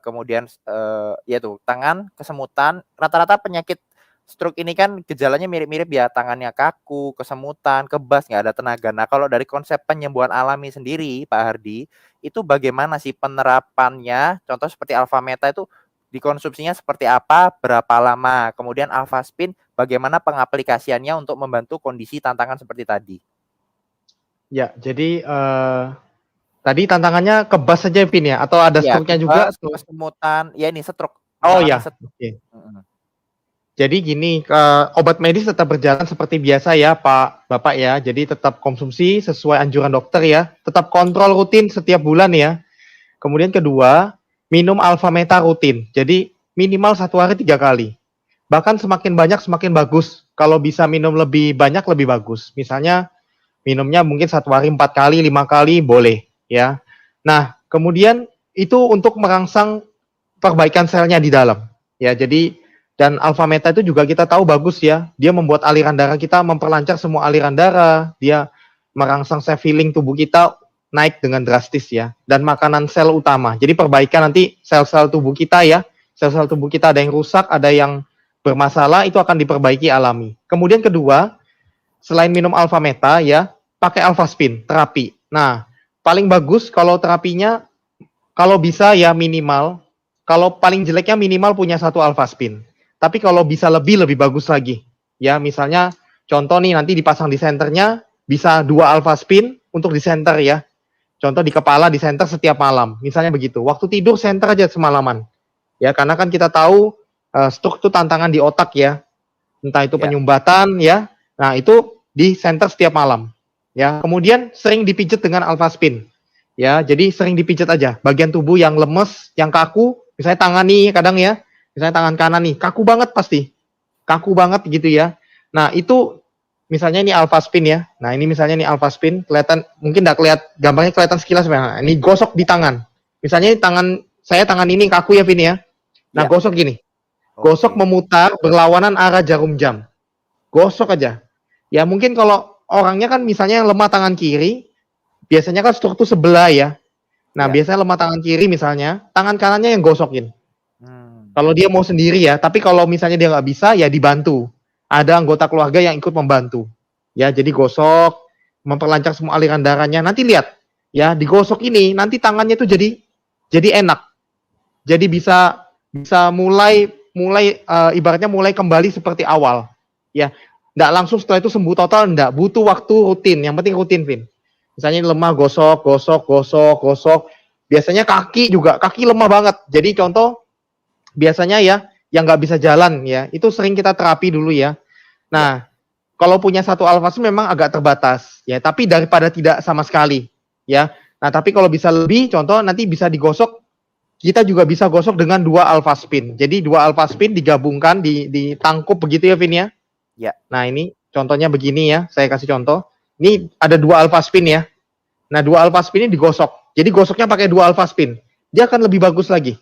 kemudian ya tuh tangan kesemutan. Rata-rata penyakit stroke ini kan gejalanya mirip-mirip ya, tangannya kaku, kesemutan, kebas, nggak ada tenaga. Nah, kalau dari konsep penyembuhan alami sendiri, Pak Hardi, itu bagaimana sih penerapannya? Contoh seperti Alpha Meta itu dikonsumsinya seperti apa, berapa lama. Kemudian Alphaspin, bagaimana pengaplikasiannya untuk membantu kondisi tantangan seperti tadi. Ya, jadi tadi tantangannya kebas saja Vin ya, atau ada Ya, struknya juga? kesemutan, ya ini stroke. Oh mengalami ya, stroke. oke. Jadi gini, obat medis tetap berjalan seperti biasa ya Pak, Bapak ya. Jadi tetap konsumsi sesuai anjuran dokter ya. Tetap kontrol rutin setiap bulan ya. Kemudian kedua, minum Alphameta rutin. Jadi minimal 1 hari 3 kali. Bahkan semakin banyak semakin bagus. Kalau bisa minum lebih banyak lebih bagus. Misalnya minumnya mungkin 1 hari 4 kali, 5 kali boleh ya. Nah, kemudian itu untuk merangsang perbaikan selnya di dalam. Ya, jadi dan Alphameta itu juga kita tahu bagus ya. Dia membuat aliran darah kita, memperlancar semua aliran darah. Dia merangsang sel filling tubuh kita naik dengan drastis ya. Dan makanan sel utama. Jadi perbaikan nanti sel-sel tubuh kita ya. Sel-sel tubuh kita ada yang rusak, ada yang bermasalah, itu akan diperbaiki alami. Kemudian kedua, selain minum Alphameta ya, pakai Alphaspin, terapi. Nah, paling bagus kalau terapinya, kalau bisa ya minimal, kalau paling jeleknya minimal punya 1 Alphaspin. Tapi kalau bisa lebih bagus lagi. Ya, misalnya contoh nih nanti dipasang di senternya, bisa 2 Alphaspin untuk di center ya. Contoh di kepala di center setiap malam. Misalnya begitu. Waktu tidur center aja semalaman. Ya, karena kan kita tahu stroke itu tantangan di otak ya. Entah itu penyumbatan ya. Nah, itu di center setiap malam. Ya, kemudian sering dipijat dengan Alphaspin. Ya, jadi sering dipijat aja. Bagian tubuh yang lemes, yang kaku, misalnya tangan nih kadang ya. Misalnya tangan kanan nih, kaku banget pasti. Kaku banget gitu ya. Nah, itu misalnya ini Alphaspin ya. Nah, ini misalnya ini Alphaspin, kelihatan mungkin enggak kelihatan gambarnya kelihatan sekilas. Nah, ini gosok di tangan. Misalnya tangan ini kaku ya Vin ya. Nah, gosok gini. Gosok memutar berlawanan arah jarum jam. Gosok aja. Ya, mungkin kalau orangnya kan misalnya yang lemah tangan kiri, biasanya kan stroke itu sebelah ya. Nah, biasanya lemah tangan kiri misalnya, tangan kanannya yang gosokin. Kalau dia mau sendiri ya, tapi kalau misalnya dia nggak bisa, ya dibantu. Ada anggota keluarga yang ikut membantu. Ya, jadi gosok, memperlancar semua aliran darahnya. Nanti lihat, ya digosok ini, nanti tangannya tuh jadi enak. Jadi bisa mulai ibaratnya mulai kembali seperti awal. Ya, nggak langsung setelah itu sembuh total, nggak. Butuh waktu rutin. Yang penting rutin, Vin. Misalnya lemah, gosok. Biasanya kaki lemah banget. Jadi contoh, biasanya ya yang nggak bisa jalan ya, itu sering kita terapi dulu ya. Nah, kalau punya 1 Alphaspin memang agak terbatas ya, tapi daripada tidak sama sekali ya. Nah, tapi kalau bisa lebih, contoh nanti bisa digosok, kita juga bisa gosok dengan 2 Alphaspin. Jadi 2 Alphaspin digabungkan, ditangkup begitu ya Vin ya. Ya. Nah, ini contohnya begini ya, saya kasih contoh. Ini ada 2 Alphaspin ya. Nah, 2 Alphaspin ini digosok. Jadi gosoknya pakai 2 Alphaspin. Dia akan lebih bagus lagi.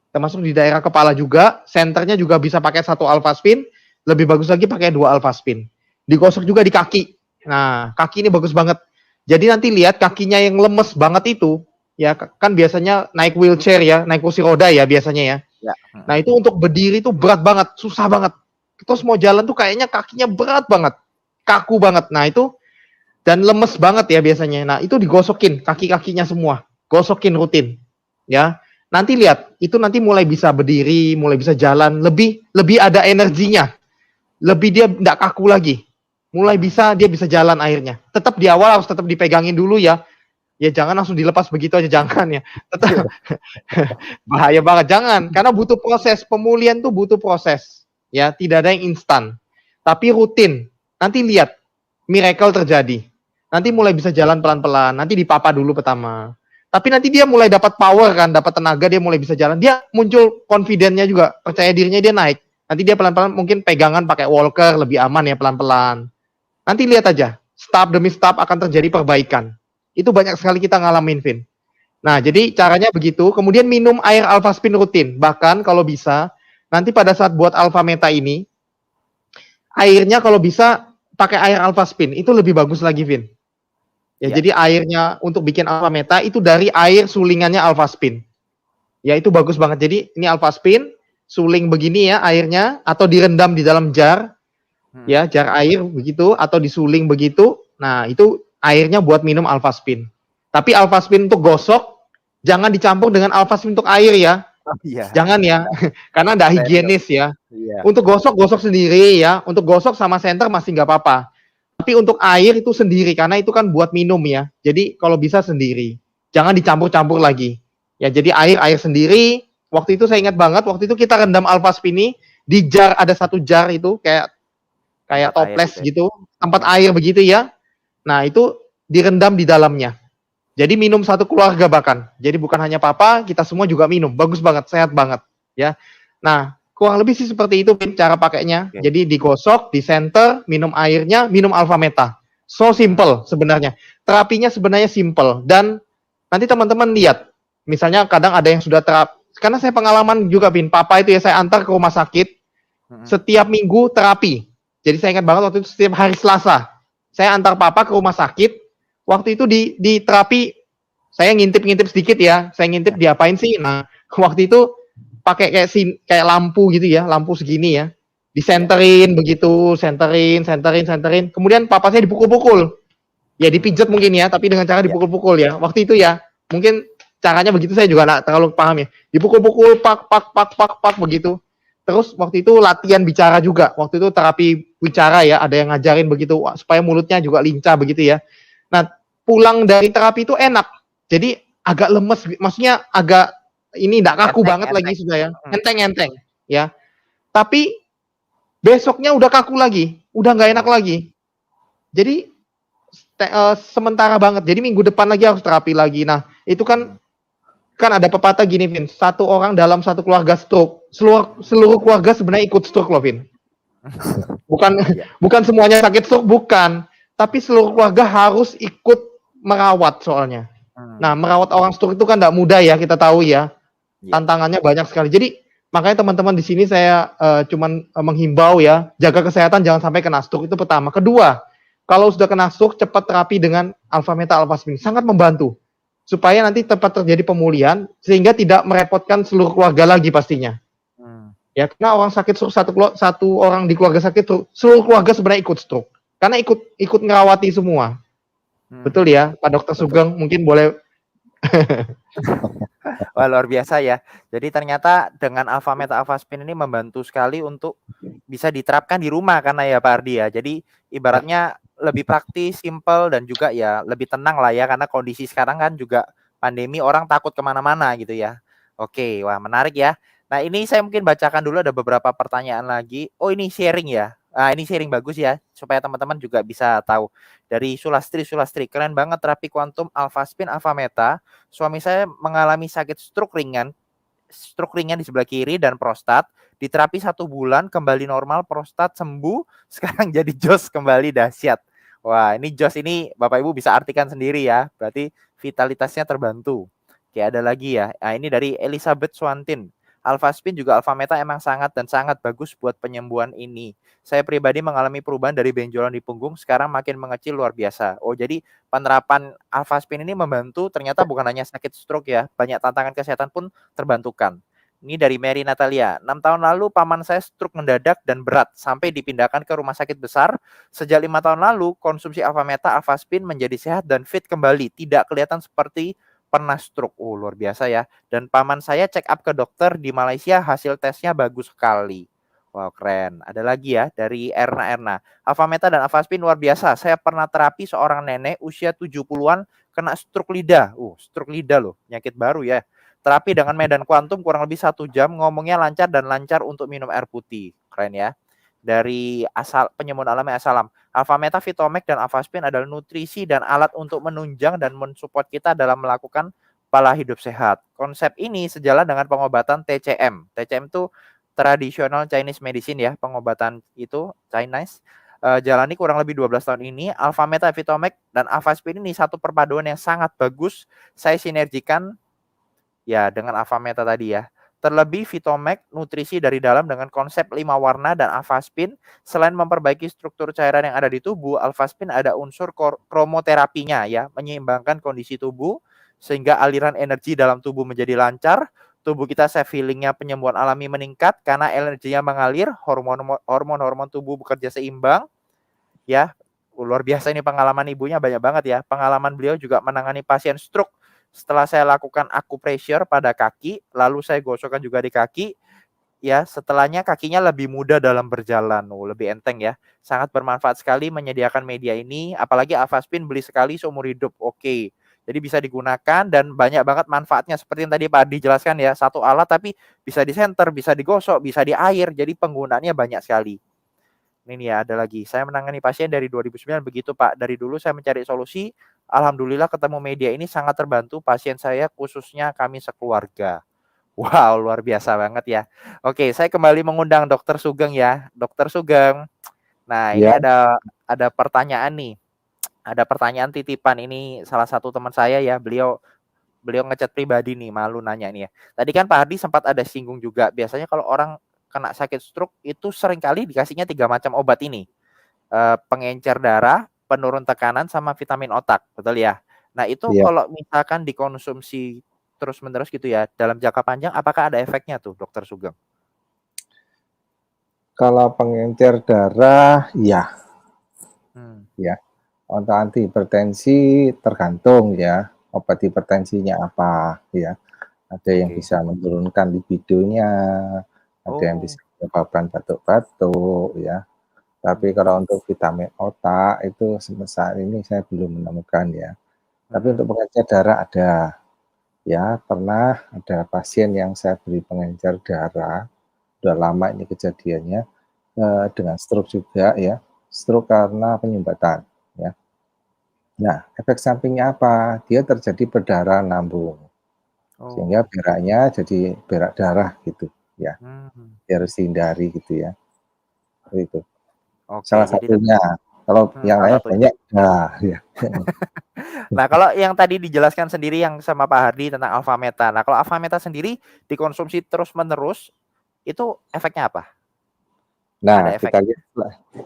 Termasuk di daerah kepala juga, senternya juga bisa pakai 1 Alphaspin, lebih bagus lagi pakai 2 Alphaspin. Digosok juga di kaki. Nah, kaki ini bagus banget. Jadi nanti lihat kakinya yang lemes banget itu, ya kan biasanya naik wheelchair ya, naik kursi roda ya biasanya ya. Nah, itu untuk berdiri itu berat banget, susah banget. Terus mau jalan tuh kayaknya kakinya berat banget, kaku banget. Nah, itu dan lemes banget ya biasanya. Nah, itu digosokin kaki-kakinya semua, gosokin rutin. Ya. Nanti lihat, itu nanti mulai bisa berdiri, mulai bisa jalan, lebih ada energinya. Lebih dia enggak kaku lagi. Mulai dia bisa jalan akhirnya. Tetap di awal harus tetap dipegangin dulu ya. Ya jangan langsung dilepas begitu aja, jangan ya. Tetap bahaya banget, jangan. Karena butuh proses, pemulihan tuh butuh proses. Ya, tidak ada yang instan. Tapi rutin. Nanti lihat, miracle terjadi. Nanti mulai bisa jalan pelan-pelan, nanti dipapa dulu pertama. Tapi nanti dia mulai dapat power kan, dapat tenaga, dia mulai bisa jalan. Dia muncul confidence-nya juga, percaya dirinya dia naik. Nanti dia pelan-pelan mungkin pegangan pakai walker, lebih aman ya pelan-pelan. Nanti lihat aja, step demi step akan terjadi perbaikan. Itu banyak sekali kita ngalamin, Vin. Nah, jadi caranya begitu. Kemudian minum air Alphaspin rutin. Bahkan kalau bisa, nanti pada saat buat Alphameta ini, airnya kalau bisa pakai air Alphaspin. Itu lebih bagus lagi, Vin. Ya, jadi airnya untuk bikin Alphameta itu dari air sulingannya Alphaspin. Ya, itu bagus banget. Jadi ini Alphaspin, suling begini ya airnya, atau direndam di dalam jar, ya jar air begitu, atau disuling begitu. Nah, itu airnya buat minum Alphaspin. Tapi Alphaspin untuk gosok, jangan dicampur dengan Alphaspin untuk air ya. Iya. Jangan ya, karena nggak higienis ya. Iya. Untuk gosok sendiri ya. Untuk gosok sama senter masih nggak apa-apa. Tapi untuk air itu sendiri, karena itu kan buat minum ya. Jadi kalau bisa sendiri. Jangan dicampur-campur lagi. Ya, jadi air sendiri. Waktu itu saya ingat banget, waktu itu kita rendam Alphaspin di jar, ada satu jar itu kayak Tempat toples air gitu, tempat air begitu ya. Nah, itu direndam di dalamnya. Jadi minum satu keluarga bahkan. Jadi bukan hanya papa, kita semua juga minum. Bagus banget, sehat banget ya. Nah, kurang lebih sih seperti itu Vin, cara pakainya. Oke. Jadi digosok, di center, minum airnya, minum Alphameta. So simple sebenarnya. Terapinya sebenarnya simple dan nanti teman-teman lihat. Misalnya kadang ada yang sudah karena saya pengalaman juga Vin, papa itu ya saya antar ke rumah sakit setiap minggu terapi. Jadi saya ingat banget waktu itu setiap hari Selasa. Saya antar papa ke rumah sakit. Waktu itu di terapi saya ngintip sedikit ya. Saya ngintip diapain sih? Nah, waktu itu pakai kayak lampu gitu ya, lampu segini ya. Disenterin begitu, senterin. Kemudian papa saya dipukul-pukul. Ya dipijet mungkin ya, tapi dengan cara dipukul-pukul ya. Waktu itu ya. Mungkin caranya begitu saya juga nggak terlalu paham ya. Dipukul-pukul pak begitu. Terus waktu itu latihan bicara juga. Waktu itu terapi bicara ya, ada yang ngajarin begitu supaya mulutnya juga lincah begitu ya. Nah, pulang dari terapi itu enak. Jadi agak lemes, maksudnya agak ini enggak kaku banget lagi sudah ya. Enteng ya. Tapi besoknya udah kaku lagi, udah nggak enak lagi. Jadi sementara banget. Jadi minggu depan lagi harus terapi lagi. Nah, itu kan ada pepatah gini, Vin. Satu orang dalam satu keluarga stroke. Seluruh keluarga sebenarnya ikut stroke loh, Vin. Bukan semuanya sakit stroke, bukan. Tapi seluruh keluarga harus ikut merawat soalnya. Nah, merawat orang stroke itu kan tidak mudah ya, kita tahu ya. Tantangannya banyak sekali. Jadi, makanya teman-teman di sini saya cuman menghimbau ya, jaga kesehatan jangan sampai kena stroke, itu pertama. Kedua, kalau sudah kena stroke, cepat terapi dengan Alphameta Alphaspin. Sangat membantu. Supaya nanti tepat terjadi pemulihan, sehingga tidak merepotkan seluruh keluarga lagi pastinya. Ya, karena orang sakit stroke, satu orang di keluarga sakit stroke, seluruh keluarga sebenarnya ikut stroke. Karena ikut ngerawati semua. Betul ya, Pak Dokter Sugeng, mungkin boleh. Wah, luar biasa ya. Jadi ternyata dengan Alphameta Alphaspin ini membantu sekali untuk bisa diterapkan di rumah karena ya Pak Ardi ya. Jadi ibaratnya lebih praktis, simple dan juga ya lebih tenang lah ya karena kondisi sekarang kan juga pandemi, orang takut kemana-mana gitu ya. Oke, wah menarik ya. Nah ini saya mungkin bacakan dulu, ada beberapa pertanyaan lagi. Oh ini sharing ya. Nah, ini sharing bagus ya supaya teman-teman juga bisa tahu. Dari Sulastri, keren banget terapi kuantum Alphaspin Alphameta. Suami saya mengalami sakit stroke ringan di sebelah kiri dan prostat. Diterapi 1 bulan kembali normal, prostat sembuh, sekarang jadi jos kembali, dahsyat. Wah, ini jos ini Bapak Ibu bisa artikan sendiri ya. Berarti vitalitasnya terbantu. Oke, ada lagi ya. Nah, ini dari Elizabeth Swantin. Alphaspin juga Alphameta emang sangat bagus buat penyembuhan ini. Saya pribadi mengalami perubahan dari benjolan di punggung, sekarang makin mengecil luar biasa. Oh, jadi penerapan Alphaspin ini membantu, ternyata bukan hanya sakit stroke ya, banyak tantangan kesehatan pun terbantukan. Ini dari Mary Natalia. 6 tahun lalu paman saya stroke mendadak dan berat sampai dipindahkan ke rumah sakit besar. Sejak 5 tahun lalu konsumsi Alphameta Alphaspin menjadi sehat dan fit kembali, tidak kelihatan seperti pernah stroke. Oh, luar biasa ya. Dan paman saya check up ke dokter di Malaysia, hasil tesnya bagus sekali. Wow, keren. Ada lagi ya dari Erna. Alphameta dan Alphaspin luar biasa. Saya pernah terapi seorang nenek usia 70-an kena stroke lidah. Stroke lidah loh, penyakit baru ya. Terapi dengan medan kuantum kurang lebih 1 jam, ngomongnya lancar dan lancar untuk minum air putih. Keren ya. Dari penyembuhan alami Asalam. Alphameta, Vitomec, dan Alphaspin adalah nutrisi dan alat untuk menunjang dan mensupport kita dalam melakukan pola hidup sehat. Konsep ini sejalan dengan pengobatan TCM. TCM itu Traditional Chinese Medicine ya, pengobatan itu Chinese. Jalani kurang lebih 12 tahun ini. Alphameta, Vitomec, dan Alphaspin ini satu perpaduan yang sangat bagus. Saya sinergikan ya dengan Alphameta tadi ya. Terlebih Vitomec nutrisi dari dalam dengan konsep 5 warna dan Alphaspin selain memperbaiki struktur cairan yang ada di tubuh, Alphaspin ada unsur kromoterapinya ya, menyeimbangkan kondisi tubuh sehingga aliran energi dalam tubuh menjadi lancar, tubuh kita self healingnya penyembuhan alami meningkat karena energinya mengalir, hormon tubuh bekerja seimbang ya. Luar biasa ini pengalaman ibunya banyak banget ya. Pengalaman beliau juga menangani pasien stroke setelah saya lakukan acupressure pada kaki, lalu saya gosokkan juga di kaki, ya setelahnya kakinya lebih mudah dalam berjalan, lebih enteng ya. Sangat bermanfaat sekali menyediakan media ini, apalagi Avaspin beli sekali seumur hidup, oke. Jadi bisa digunakan dan banyak banget manfaatnya seperti yang tadi Pak Adi jelaskan ya, satu alat tapi bisa di senter, bisa digosok, bisa di air, jadi penggunaannya banyak sekali. Ini nih ya, ada lagi. Saya menangani pasien dari 2009 begitu Pak. Dari dulu saya mencari solusi, alhamdulillah ketemu media ini sangat terbantu pasien saya khususnya kami sekeluarga. Wow, luar biasa banget ya. Oke, saya kembali mengundang Dokter Sugeng ya. Dokter Sugeng. Nah, ini Ya, ada pertanyaan nih. Ada pertanyaan titipan ini salah satu teman saya ya. Beliau beliau ngechat pribadi nih, malu nanya nih ya. Tadi kan Pak Hardi sempat ada singgung juga. Biasanya kalau orang kena sakit stroke itu seringkali dikasihnya 3 macam obat ini. Pengencer darah, penurun tekanan sama vitamin otak, betul ya? Nah, itu ya. kalau misalkan dikonsumsi terus-menerus gitu ya, dalam jangka panjang apakah ada efeknya tuh, Dokter Sugeng? Kalau pengencer darah, ya, Hmm, ya. Untuk antihipertensi tergantung ya, obat hipertensinya apa, ya. Ada yang oke. bisa menurunkan libidonya, ada yang bisa Oh, menyebabkan batuk-batuk, ya. Tapi mhm, kalau untuk vitamin otak itu sampai saat ini saya belum menemukan ya. Tapi mhm. untuk pengencer darah ada. Ya, pernah ada pasien yang saya beri pengencer darah, udah lama ini kejadiannya, dengan stroke juga ya, stroke karena penyumbatan, ya. Nah, efek sampingnya apa? Dia terjadi perdarahan lambung, sehingga Oh, beraknya jadi berak darah gitu, ya. mhm, Dia harus dihindari gitu ya, itu. oke, Salah jadi satunya, kalau yang salah lain satunya. banyak, nah, ya. Nah, kalau yang tadi dijelaskan sendiri yang sama Pak Hardi tentang alfa meta. Nah, kalau alfa meta sendiri dikonsumsi terus-menerus, itu efeknya apa? Ada Nah, efek?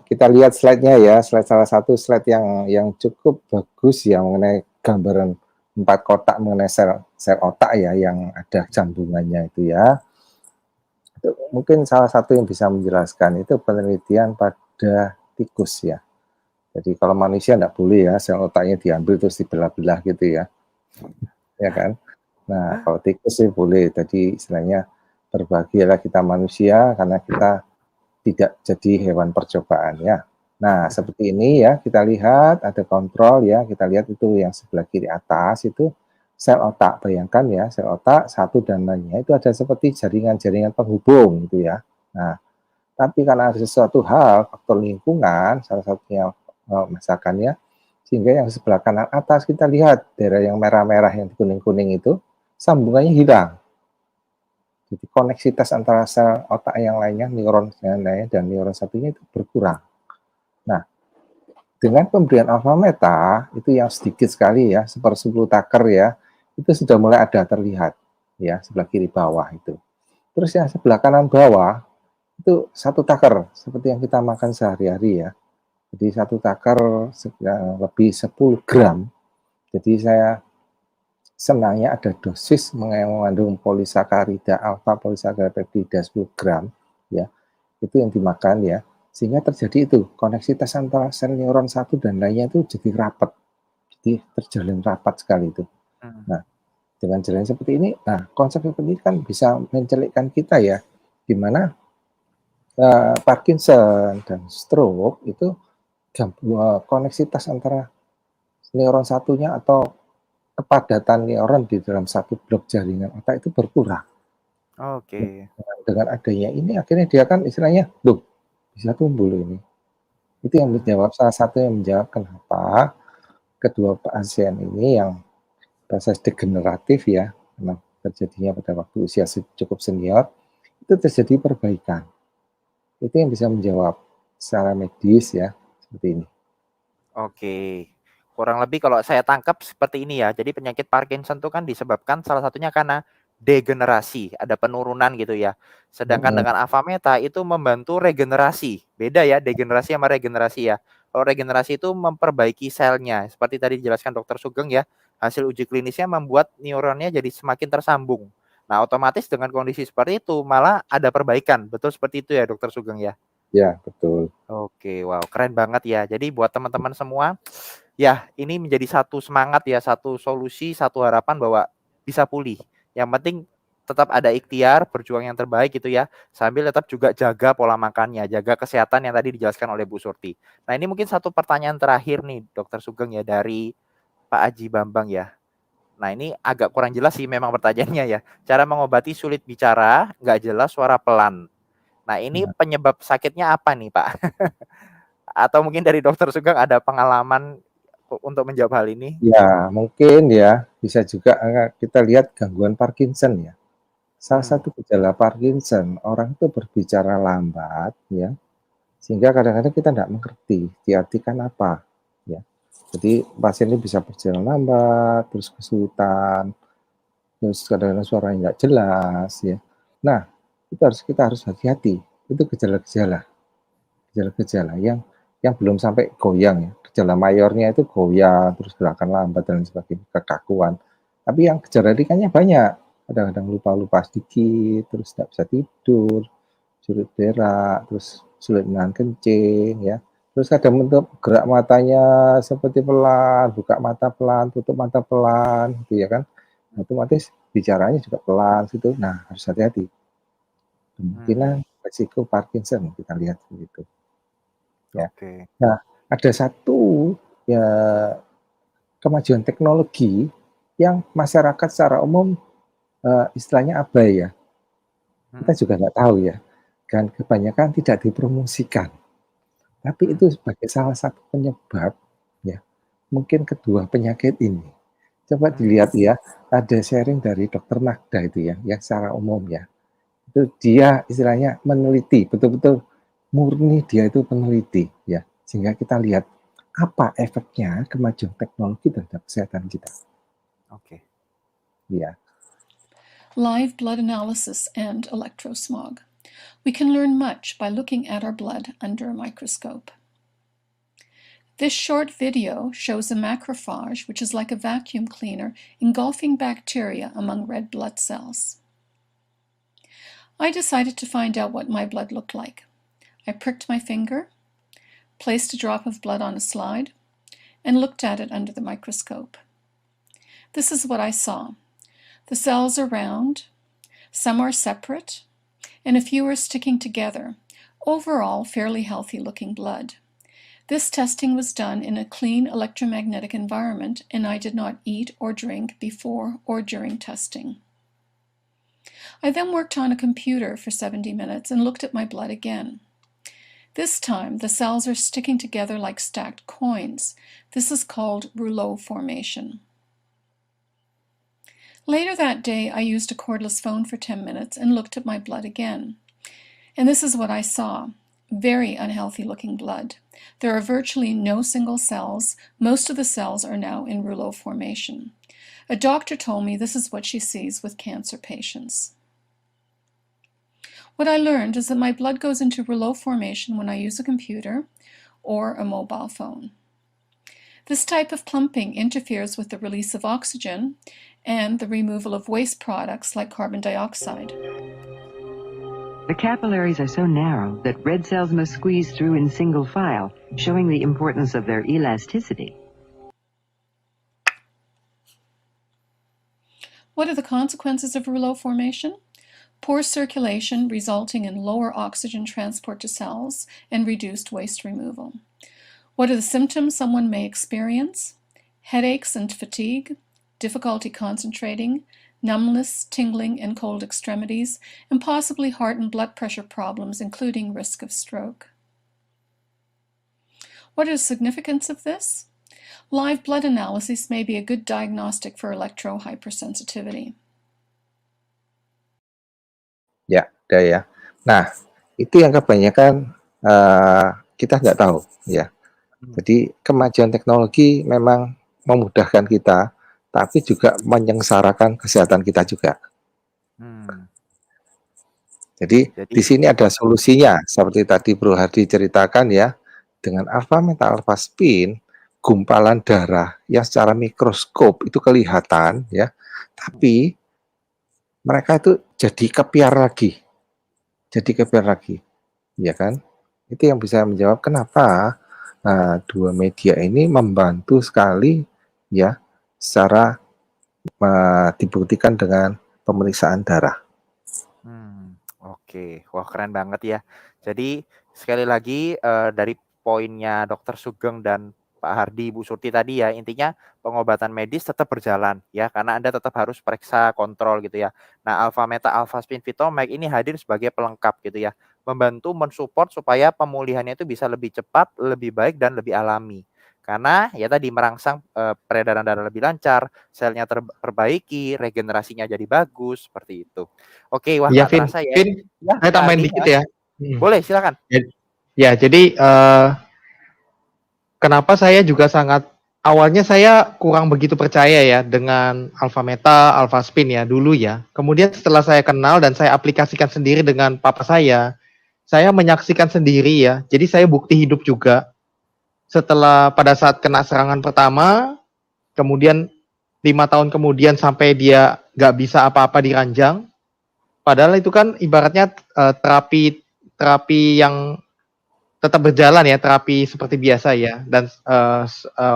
kita lihat slide-nya ya, slide salah satu slide yang cukup bagus ya mengenai gambaran 4 kotak mengenai sel sel otak ya yang ada sambungannya itu ya. Itu mungkin salah satu yang bisa menjelaskan itu penelitian pada tikus ya. Jadi kalau manusia enggak boleh ya sel otaknya diambil terus dibelah-belah gitu ya, ya kan? Nah, kalau tikus sih boleh. Jadi istilahnya berbahagialah kita manusia karena kita tidak jadi hewan percobaan ya. Nah, seperti ini ya, kita lihat ada kontrol ya, kita lihat itu yang sebelah kiri atas itu sel otak. Bayangkan ya, sel otak satu dan lainnya itu ada seperti jaringan-jaringan penghubung gitu ya. Nah, tapi karena ada sesuatu hal, faktor lingkungan, salah satunya masakannya, sehingga yang sebelah kanan atas kita lihat daerah yang merah-merah yang kuning-kuning itu sambungannya hilang. Jadi koneksitas antara sel otak yang lainnya, neuron yang lainnya dan neuron satunya itu berkurang. Nah, dengan pemberian alfa meta itu yang sedikit sekali ya, 1/10 taker ya, itu sudah mulai ada terlihat ya sebelah kiri bawah itu. Terus yang sebelah kanan bawah itu 1 taker seperti yang kita makan sehari-hari ya. Jadi 1 taker lebih 10 gram. Jadi saya senangnya ada dosis mengandung polisakarida alfa polisakarida peptida 10 gram ya itu yang dimakan ya sehingga terjadi itu koneksitas antara sel neuron satu dan lainnya itu jadi rapat, jadi terjalin rapat sekali itu. Mhm. Nah, dengan jalan seperti ini, nah konsep seperti ini kan bisa mencelikkan kita ya, di mana Parkinson dan stroke itu koneksitas antara neuron satunya atau kepadatan neuron di dalam satu blok jaringan otak itu berkurang. Nah, Oke. dengan adanya ini akhirnya dia kan istilahnya, loh bisa tumbuh loh ini. Itu yang Mmm, menjawab salah satu yang menjawab kenapa kedua pasien ini yang proses degeneratif ya, memang terjadinya pada waktu usia cukup senior, itu terjadi perbaikan. Itu yang bisa menjawab secara medis ya, seperti ini. oke. Kurang lebih kalau saya tangkap seperti ini ya. Jadi penyakit Parkinson itu kan disebabkan salah satunya karena degenerasi, ada penurunan gitu ya. Sedangkan Mhm, dengan alfa meta itu membantu regenerasi. Beda ya degenerasi sama regenerasi ya. Kalau regenerasi itu memperbaiki selnya, seperti tadi dijelaskan Dokter Sugeng ya. Hasil uji klinisnya membuat neuronnya jadi semakin tersambung. Nah, otomatis dengan kondisi seperti itu malah ada perbaikan. Betul seperti itu ya Dokter Sugeng ya? ya betul. Oke, wow, keren banget ya. Jadi buat teman-teman semua, ya ini menjadi satu semangat ya, satu solusi, satu harapan bahwa bisa pulih. Yang penting tetap ada ikhtiar, berjuang yang terbaik gitu ya, sambil tetap juga jaga pola makannya, jaga kesehatan yang tadi dijelaskan oleh Bu Surti. Nah ini mungkin satu pertanyaan terakhir nih Dokter Sugeng ya dari Pak Aji Bambang ya. Nah ini agak kurang jelas sih memang pertanyaannya ya. Cara mengobati sulit bicara, nggak jelas suara pelan. Nah ini Nah, penyebab sakitnya apa nih Pak? Atau mungkin dari Dokter Sugeng ada pengalaman untuk menjawab hal ini? ya mungkin ya bisa juga kita lihat gangguan Parkinson ya. Salah Hmm. satu gejala Parkinson, orang itu berbicara lambat ya, sehingga kadang-kadang kita tidak mengerti diartikan apa ya. Jadi pasien ini bisa berjalan lambat, terus kesulitan, terus kadang-kadang suaranya nggak jelas ya. Nah, kita harus hati-hati. Itu gejala-gejala yang belum sampai goyang ya. Gejala mayornya itu goyang, terus gerakan lambat dan sebagainya, kekakuan. Tapi yang gejala ringannya banyak. Kadang-kadang lupa-lupa sedikit, terus tidak bisa tidur, sulit berak, terus sulit menahan kencing ya. Terus kadang bentuk gerak matanya seperti pelan, buka mata pelan, tutup mata pelan, gitu ya kan. Nah, otomatis bicaranya juga pelan gitu. Nah, harus hati-hati. Kemungkinan resiko Parkinson kita lihat begitu. Ya. Oke. Nah, ada satu ya kemajuan teknologi yang masyarakat secara umum istilahnya abai ya. Kita juga nggak tahu ya. Dan kebanyakan tidak dipromosikan. Tapi itu sebagai salah satu penyebab ya mungkin kedua penyakit ini. Coba dilihat ya, ada sharing dari Dokter Magda itu ya, yang secara umum ya. Itu dia istilahnya meneliti, betul-betul murni dia itu peneliti ya. Sehingga kita lihat apa efeknya kemajuan teknologi terhadap kesehatan kita. Oke. Ya. Live blood analysis and electrosmog. We can learn much by looking at our blood under a microscope. This short video shows a macrophage, which is like a vacuum cleaner, engulfing bacteria among red blood cells. I decided to find out what my blood looked like. I pricked my finger, placed a drop of blood on a slide, and looked at it under the microscope. This is what I saw. The cells are round, some are separate, and a few are sticking together. Overall, fairly healthy looking blood. This testing was done in a clean electromagnetic environment, and I did not eat or drink before or during testing. I then worked on a computer for 70 minutes and looked at my blood again. This time, the cells are sticking together like stacked coins. This is called rouleau formation. Later that day, I used a cordless phone for 10 minutes and looked at my blood again. And this is what I saw. Very unhealthy looking blood. There are virtually no single cells. Most of the cells are now in rouleau formation. A doctor told me this is what she sees with cancer patients. What I learned is that my blood goes into rouleau formation when I use a computer or a mobile phone. This type of clumping interferes with the release of oxygen and the removal of waste products like carbon dioxide. The capillaries are so narrow that red cells must squeeze through in single file, showing the importance of their elasticity. What are the consequences of rouleau formation? Poor circulation resulting in lower oxygen transport to cells and reduced waste removal. What are the symptoms someone may experience? Headaches and fatigue, difficulty concentrating, numbness, tingling, and cold extremities, and possibly heart and blood pressure problems, including risk of stroke. What is the significance of this? Live blood analysis may be a good diagnostic for electrohypersensitivity. Ya, ada ya. Nah, itu yang kebanyakan kita nggak tahu ya. Jadi kemajuan teknologi memang memudahkan kita, tapi juga menyengsarakan kesehatan kita juga. Jadi di sini ada solusinya, seperti tadi Bro Hardi ceritakan ya, dengan alpha meta alpha spin, gumpalan darah yang secara mikroskop itu kelihatan ya, tapi mereka itu jadi kepiar lagi, ya kan? Itu yang bisa menjawab kenapa dua media ini membantu sekali ya secara dibuktikan dengan pemeriksaan darah. Oke, wah keren banget ya. Jadi sekali lagi dari poinnya Dokter Sugeng dan Pak Hardi, Bu Surti tadi ya, intinya pengobatan medis tetap berjalan ya, karena Anda tetap harus periksa kontrol gitu ya. Nah, Alpha Meta Alpha Spin Vitomax ini hadir sebagai pelengkap gitu ya, membantu mensupport supaya pemulihannya itu bisa lebih cepat, lebih baik dan lebih alami. Karena ya tadi merangsang peredaran darah lebih lancar, selnya terperbaiki, regenerasinya jadi bagus seperti itu. Oke, wah Iya, nggak Vin. terasa ya. Vin, Ya, saya Pak tambahin Hardi dikit ya. ya. Boleh, silakan. Ya, jadi kenapa saya juga awalnya saya kurang begitu percaya ya dengan Alpha Meta, Alpha Spin ya dulu ya. Kemudian setelah saya kenal dan saya aplikasikan sendiri dengan papa saya menyaksikan sendiri ya. Jadi saya bukti hidup juga. Setelah pada saat kena serangan pertama, kemudian 5 tahun kemudian sampai dia nggak bisa apa-apa di ranjang. Padahal itu kan ibaratnya terapi yang tetap berjalan ya, terapi seperti biasa ya, dan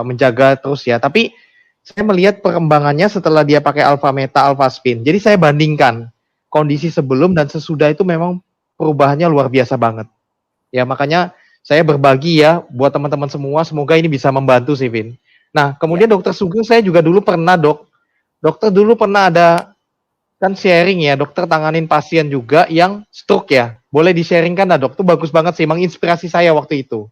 menjaga terus ya. Tapi saya melihat perkembangannya setelah dia pakai Alpha Meta, Alpha Spin. Jadi saya bandingkan kondisi sebelum dan sesudah itu memang perubahannya luar biasa banget. Ya makanya saya berbagi ya buat teman-teman semua, semoga ini bisa membantu sih, Vin. Nah, kemudian Dokter Sugeng saya juga dulu pernah, dokter dulu pernah ada kan sharing ya, dokter tanganin pasien juga yang stroke ya. Boleh di-sharingkan dok, tuh bagus banget sih, menginspirasi saya waktu itu.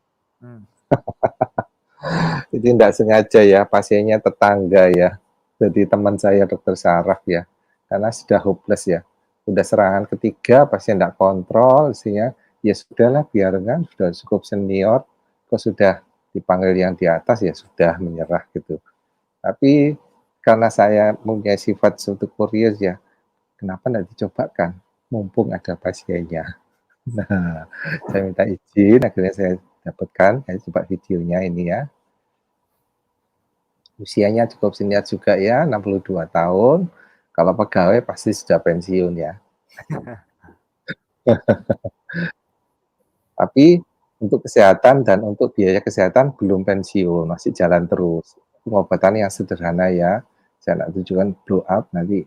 Jadi tidak sengaja ya, pasiennya tetangga ya. Jadi teman saya Dokter Saraf ya, karena sudah hopeless ya. Sudah serangan ketiga, pasien tidak kontrol, isinya ya sudahlah biarkan, sudah cukup senior, kok sudah dipanggil yang di atas ya sudah menyerah gitu. Tapi karena saya punya sifat suatu kurios ya, kenapa tidak dicobakan, mumpung ada pasiennya. Nah, saya minta izin, akhirnya saya dapatkan, saya coba videonya ini ya. Usianya cukup senior juga ya, 62 tahun. Kalau pegawai pasti sudah pensiun ya. Tapi untuk kesehatan dan untuk biaya kesehatan belum pensiun, masih jalan terus. Pengobatan yang sederhana ya, saya tidak tujukan blow up nanti.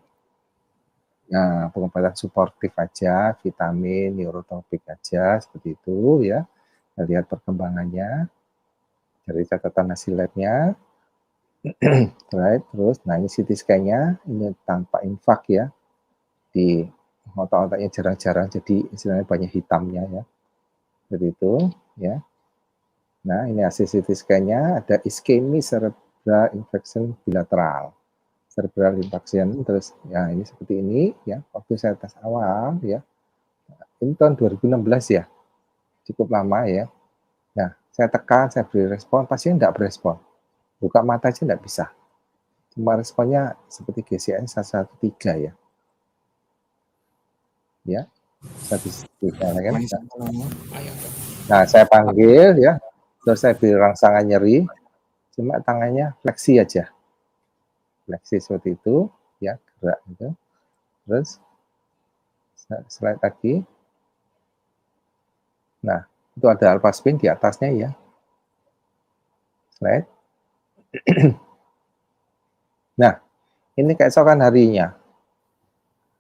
Nah, pengobatan suportif aja, vitamin, neurotropik aja, seperti itu ya. Kita lihat perkembangannya dari catatan hasil labnya. Right, terus, nah ini CT scan-nya, ini tanpa infak ya, di otak-otaknya jarang-jarang, jadi istilahnya banyak hitamnya ya, seperti itu ya. Nah ini hasil CT scan-nya, ada iskemi cerebral infarction bilateral, cerebral infarction, terus ya ini seperti ini ya, waktu saya tes awal ya, ini tahun 2016 ya, cukup lama ya. Nah saya tekan, saya beri respon, pasien tidak berespon, buka mata aja tidak bisa. Cuma responnya seperti GCN 113 ya. Ya, 113 kan. Nah, saya panggil ya, terus saya beri rangsangan nyeri, cuma tangannya fleksi aja. Fleksi seperti itu, ya, gerak gitu. Terus slide lagi. Nah, itu ada alpha spin di atasnya ya. Slide. Nah, ini keesokan harinya.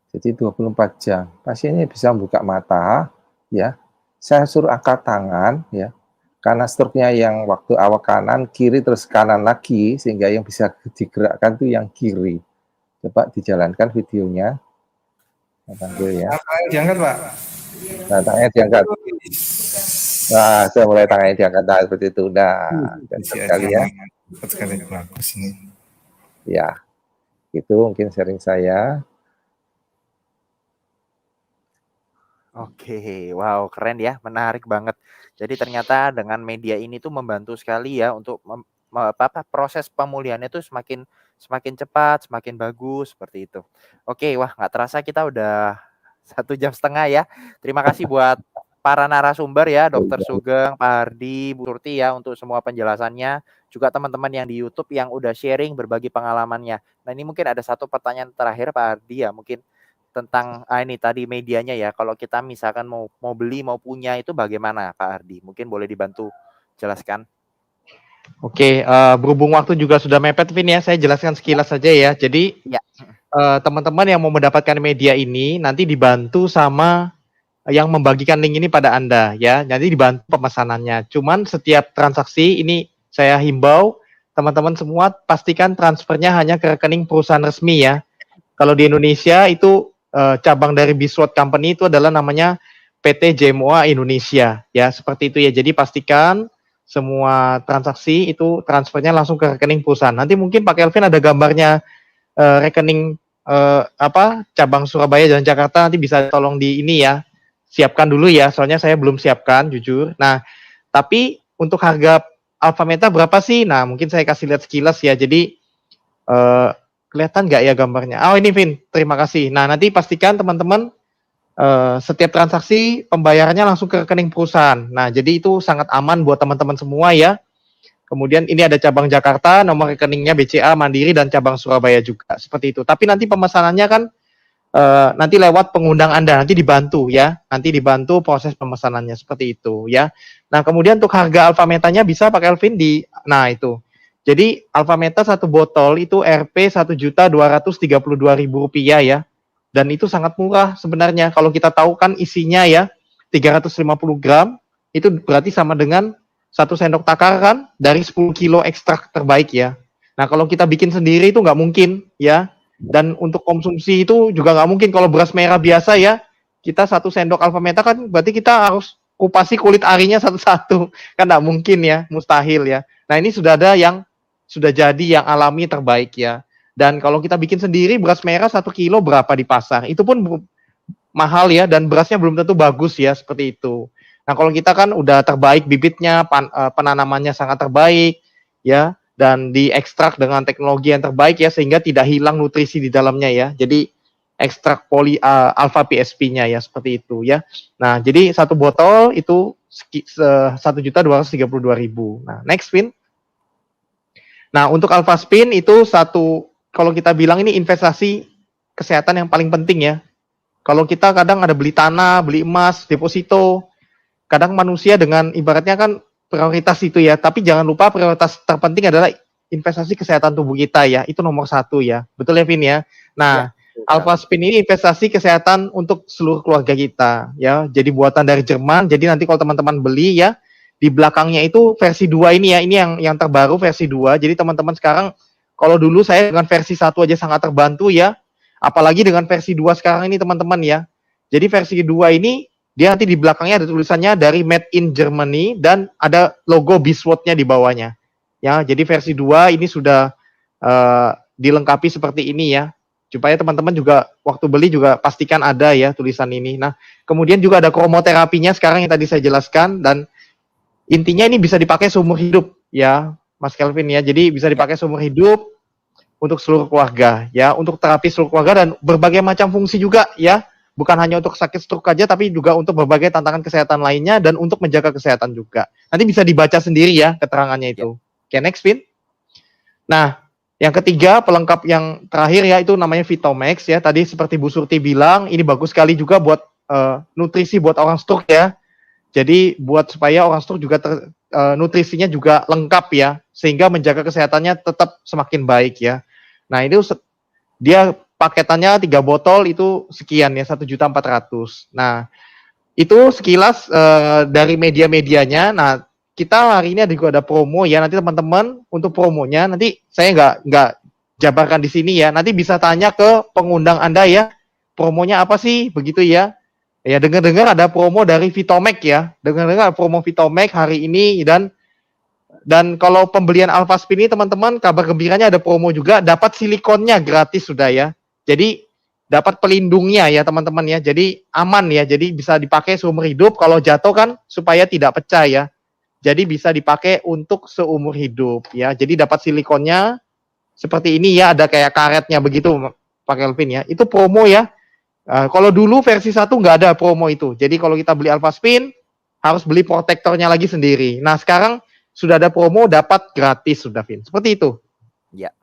Jadi 24 jam. Pasiennya bisa membuka mata, ya. Saya suruh angkat tangan, ya. Karena stroke-nya yang waktu awal kanan, kiri, terus kanan lagi, sehingga yang bisa digerakkan itu yang kiri. Coba dijalankan videonya. Saya panggil ya. Diangkat, Pak. Nah, tangannya diangkat. Nah, saya mulai tangannya diangkat. Nah, seperti itu. Nah, sekali ya. Sekali bagus ini. Ya, itu mungkin sharing saya. Oke, wow keren ya, menarik banget. Jadi ternyata dengan media ini tuh membantu sekali ya untuk proses pemulihannya tuh semakin cepat, semakin bagus seperti itu. Oke, wah nggak terasa kita udah 1,5 jam ya. Terima kasih buat para narasumber ya, Dokter Sugeng, Pak Hardi, Bu Surti ya untuk semua penjelasannya. Juga teman-teman yang di YouTube yang udah sharing berbagi pengalamannya. Nah ini mungkin ada satu pertanyaan terakhir Pak Hardi ya, mungkin tentang ini tadi medianya ya. Kalau kita misalkan mau beli mau punya itu bagaimana Pak Hardi? Mungkin boleh dibantu jelaskan. Oke, berhubung waktu juga sudah mepet, Vin ya, saya jelaskan sekilas saja ya. Jadi Ya. teman-teman yang mau mendapatkan media ini nanti dibantu sama yang membagikan link ini pada Anda ya. Nanti dibantu pemesanannya. Cuman setiap transaksi ini saya himbau teman-teman semua pastikan transfernya hanya ke rekening perusahaan resmi ya. Kalau di Indonesia itu cabang dari Bisword Company itu adalah namanya PT JMOA Indonesia ya, seperti itu ya. Jadi pastikan semua transaksi itu transfernya langsung ke rekening perusahaan. Nanti mungkin Pak Kelvin ada gambarnya rekening cabang Surabaya dan Jakarta, nanti bisa tolong di ini ya, siapkan dulu ya, soalnya saya belum siapkan jujur. Nah, tapi untuk harga Alpha Meta berapa sih? Nah, mungkin saya kasih lihat sekilas ya. Jadi kelihatan nggak ya gambarnya? Oh ini Vin, terima kasih. Nah, nanti pastikan teman-teman setiap transaksi pembayarannya langsung ke rekening perusahaan. Nah, jadi itu sangat aman buat teman-teman semua ya. Kemudian ini ada cabang Jakarta, nomor rekeningnya BCA, Mandiri, dan cabang Surabaya juga. Seperti itu. Tapi nanti pemesanannya kan nanti lewat pengundang Anda, nanti dibantu ya. Nanti dibantu proses pemesanannya, seperti itu ya. Nah, kemudian untuk harga Alpha Metanya bisa Pak Kelvin nah itu. Jadi Alpha Meta satu botol itu Rp 1.232.000 rupiah ya. Dan itu sangat murah sebenarnya. Kalau kita tahu kan isinya ya 350 gram, itu berarti sama dengan 1 sendok takar kan dari 10 kilo ekstrak terbaik ya. Nah kalau kita bikin sendiri itu nggak mungkin ya. Dan untuk konsumsi itu juga nggak mungkin. Kalau beras merah biasa ya, kita 1 sendok Alpha Meta kan berarti kita harus kupasi kulit arinya satu-satu. Kan nggak mungkin ya, mustahil ya. Nah ini sudah ada yang sudah jadi yang alami terbaik ya. Dan kalau kita bikin sendiri beras merah 1 kilo berapa di pasar? Itu pun mahal ya, dan berasnya belum tentu bagus ya, seperti itu. Nah kalau kita kan udah terbaik bibitnya, penanamannya sangat terbaik ya, dan diekstrak dengan teknologi yang terbaik ya, sehingga tidak hilang nutrisi di dalamnya ya. Jadi ekstrak alpha PSP-nya ya, seperti itu ya. Nah jadi satu botol itu 1.232.000. Nah next Vin. Nah untuk Alpha Spin itu kalau kita bilang ini investasi kesehatan yang paling penting ya. Kalau kita kadang ada beli tanah, beli emas, deposito, kadang manusia dengan ibaratnya kan prioritas itu ya, tapi jangan lupa prioritas terpenting adalah investasi kesehatan tubuh kita ya, itu nomor 1 ya. Betul ya Vin ya? Nah, ya, Alpha Spin ini investasi kesehatan untuk seluruh keluarga kita ya. Jadi buatan dari Jerman, jadi nanti kalau teman-teman beli ya, di belakangnya itu versi 2 ini ya, ini yang terbaru versi 2. Jadi teman-teman sekarang, kalau dulu saya dengan versi 1 aja sangat terbantu ya, apalagi dengan versi 2 sekarang ini teman-teman ya. Jadi versi 2 ini, dia nanti di belakangnya ada tulisannya dari Made in Germany, dan ada logo Bisword-nya di bawahnya. Ya, jadi versi 2 ini sudah dilengkapi seperti ini ya. Supaya teman-teman juga waktu beli juga pastikan ada ya tulisan ini. Nah, kemudian juga ada kromoterapinya sekarang yang tadi saya jelaskan, dan intinya ini bisa dipakai seumur hidup ya, Mas Kelvin ya. Jadi bisa dipakai seumur hidup untuk seluruh keluarga ya, untuk terapi seluruh keluarga dan berbagai macam fungsi juga ya. Bukan hanya untuk sakit stroke aja, tapi juga untuk berbagai tantangan kesehatan lainnya dan untuk menjaga kesehatan juga. Nanti bisa dibaca sendiri ya keterangannya itu. Oke, next Vin. Nah, yang ketiga pelengkap yang terakhir ya itu namanya Vitomax ya. Tadi seperti Bu Surti bilang, ini bagus sekali juga buat nutrisi buat orang stroke ya. Jadi buat supaya orang stroke juga nutrisinya juga lengkap ya, sehingga menjaga kesehatannya tetap semakin baik ya. Nah itu dia paketannya 3 botol itu sekian ya, 1.400.000. Nah itu sekilas dari media-medianya. Nah kita hari ini juga ada promo ya, nanti teman-teman untuk promonya nanti saya nggak jabarkan di sini ya, nanti bisa tanya ke pengundang Anda ya, promonya apa sih begitu ya. Ya dengar-dengar ada promo dari Vitomax ya, dengar-dengar promo Vitomax hari ini, dan kalau pembelian Alpha Spin ini teman-teman kabar gembiranya ada promo juga, dapat silikonnya gratis sudah ya. Jadi dapat pelindungnya ya teman-teman ya, jadi aman ya, jadi bisa dipakai seumur hidup. Kalau jatuh kan supaya tidak pecah ya, jadi bisa dipakai untuk seumur hidup ya. Jadi dapat silikonnya seperti ini ya, ada kayak karetnya begitu Pak Kelvin ya, itu promo ya. Kalau dulu versi 1 nggak ada promo itu. Jadi kalau kita beli Alpha Spin, harus beli protektornya lagi sendiri. Nah, sekarang sudah ada promo, dapat gratis sudah, Vin. Seperti itu. Ya.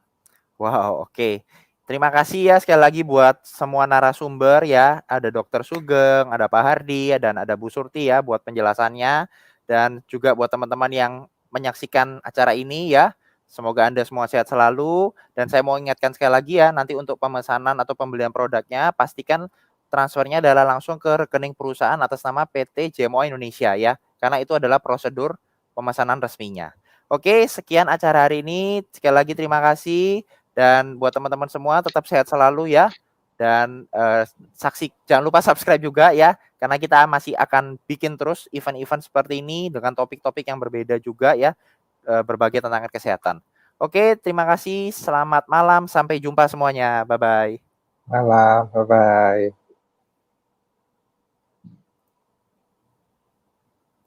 Wow, oke. Terima kasih ya sekali lagi buat semua narasumber ya. Ada Dr. Sugeng, ada Pak Hardi, dan ada Bu Surti ya buat penjelasannya. Dan juga buat teman-teman yang menyaksikan acara ini ya. Semoga Anda semua sehat selalu. Dan saya mau ingatkan sekali lagi ya, nanti untuk pemesanan atau pembelian produknya, pastikan transfernya adalah langsung ke rekening perusahaan atas nama PT JMO Indonesia ya. Karena itu adalah prosedur pemesanan resminya. Oke, sekian acara hari ini. Sekali lagi terima kasih. Dan buat teman-teman semua tetap sehat selalu ya. Dan jangan lupa subscribe juga ya. Karena kita masih akan bikin terus event-event seperti ini dengan topik-topik yang berbeda juga ya. Berbagai tentang kesehatan. Oke, terima kasih. Selamat malam. Sampai jumpa semuanya. Bye-bye. Malam, bye-bye.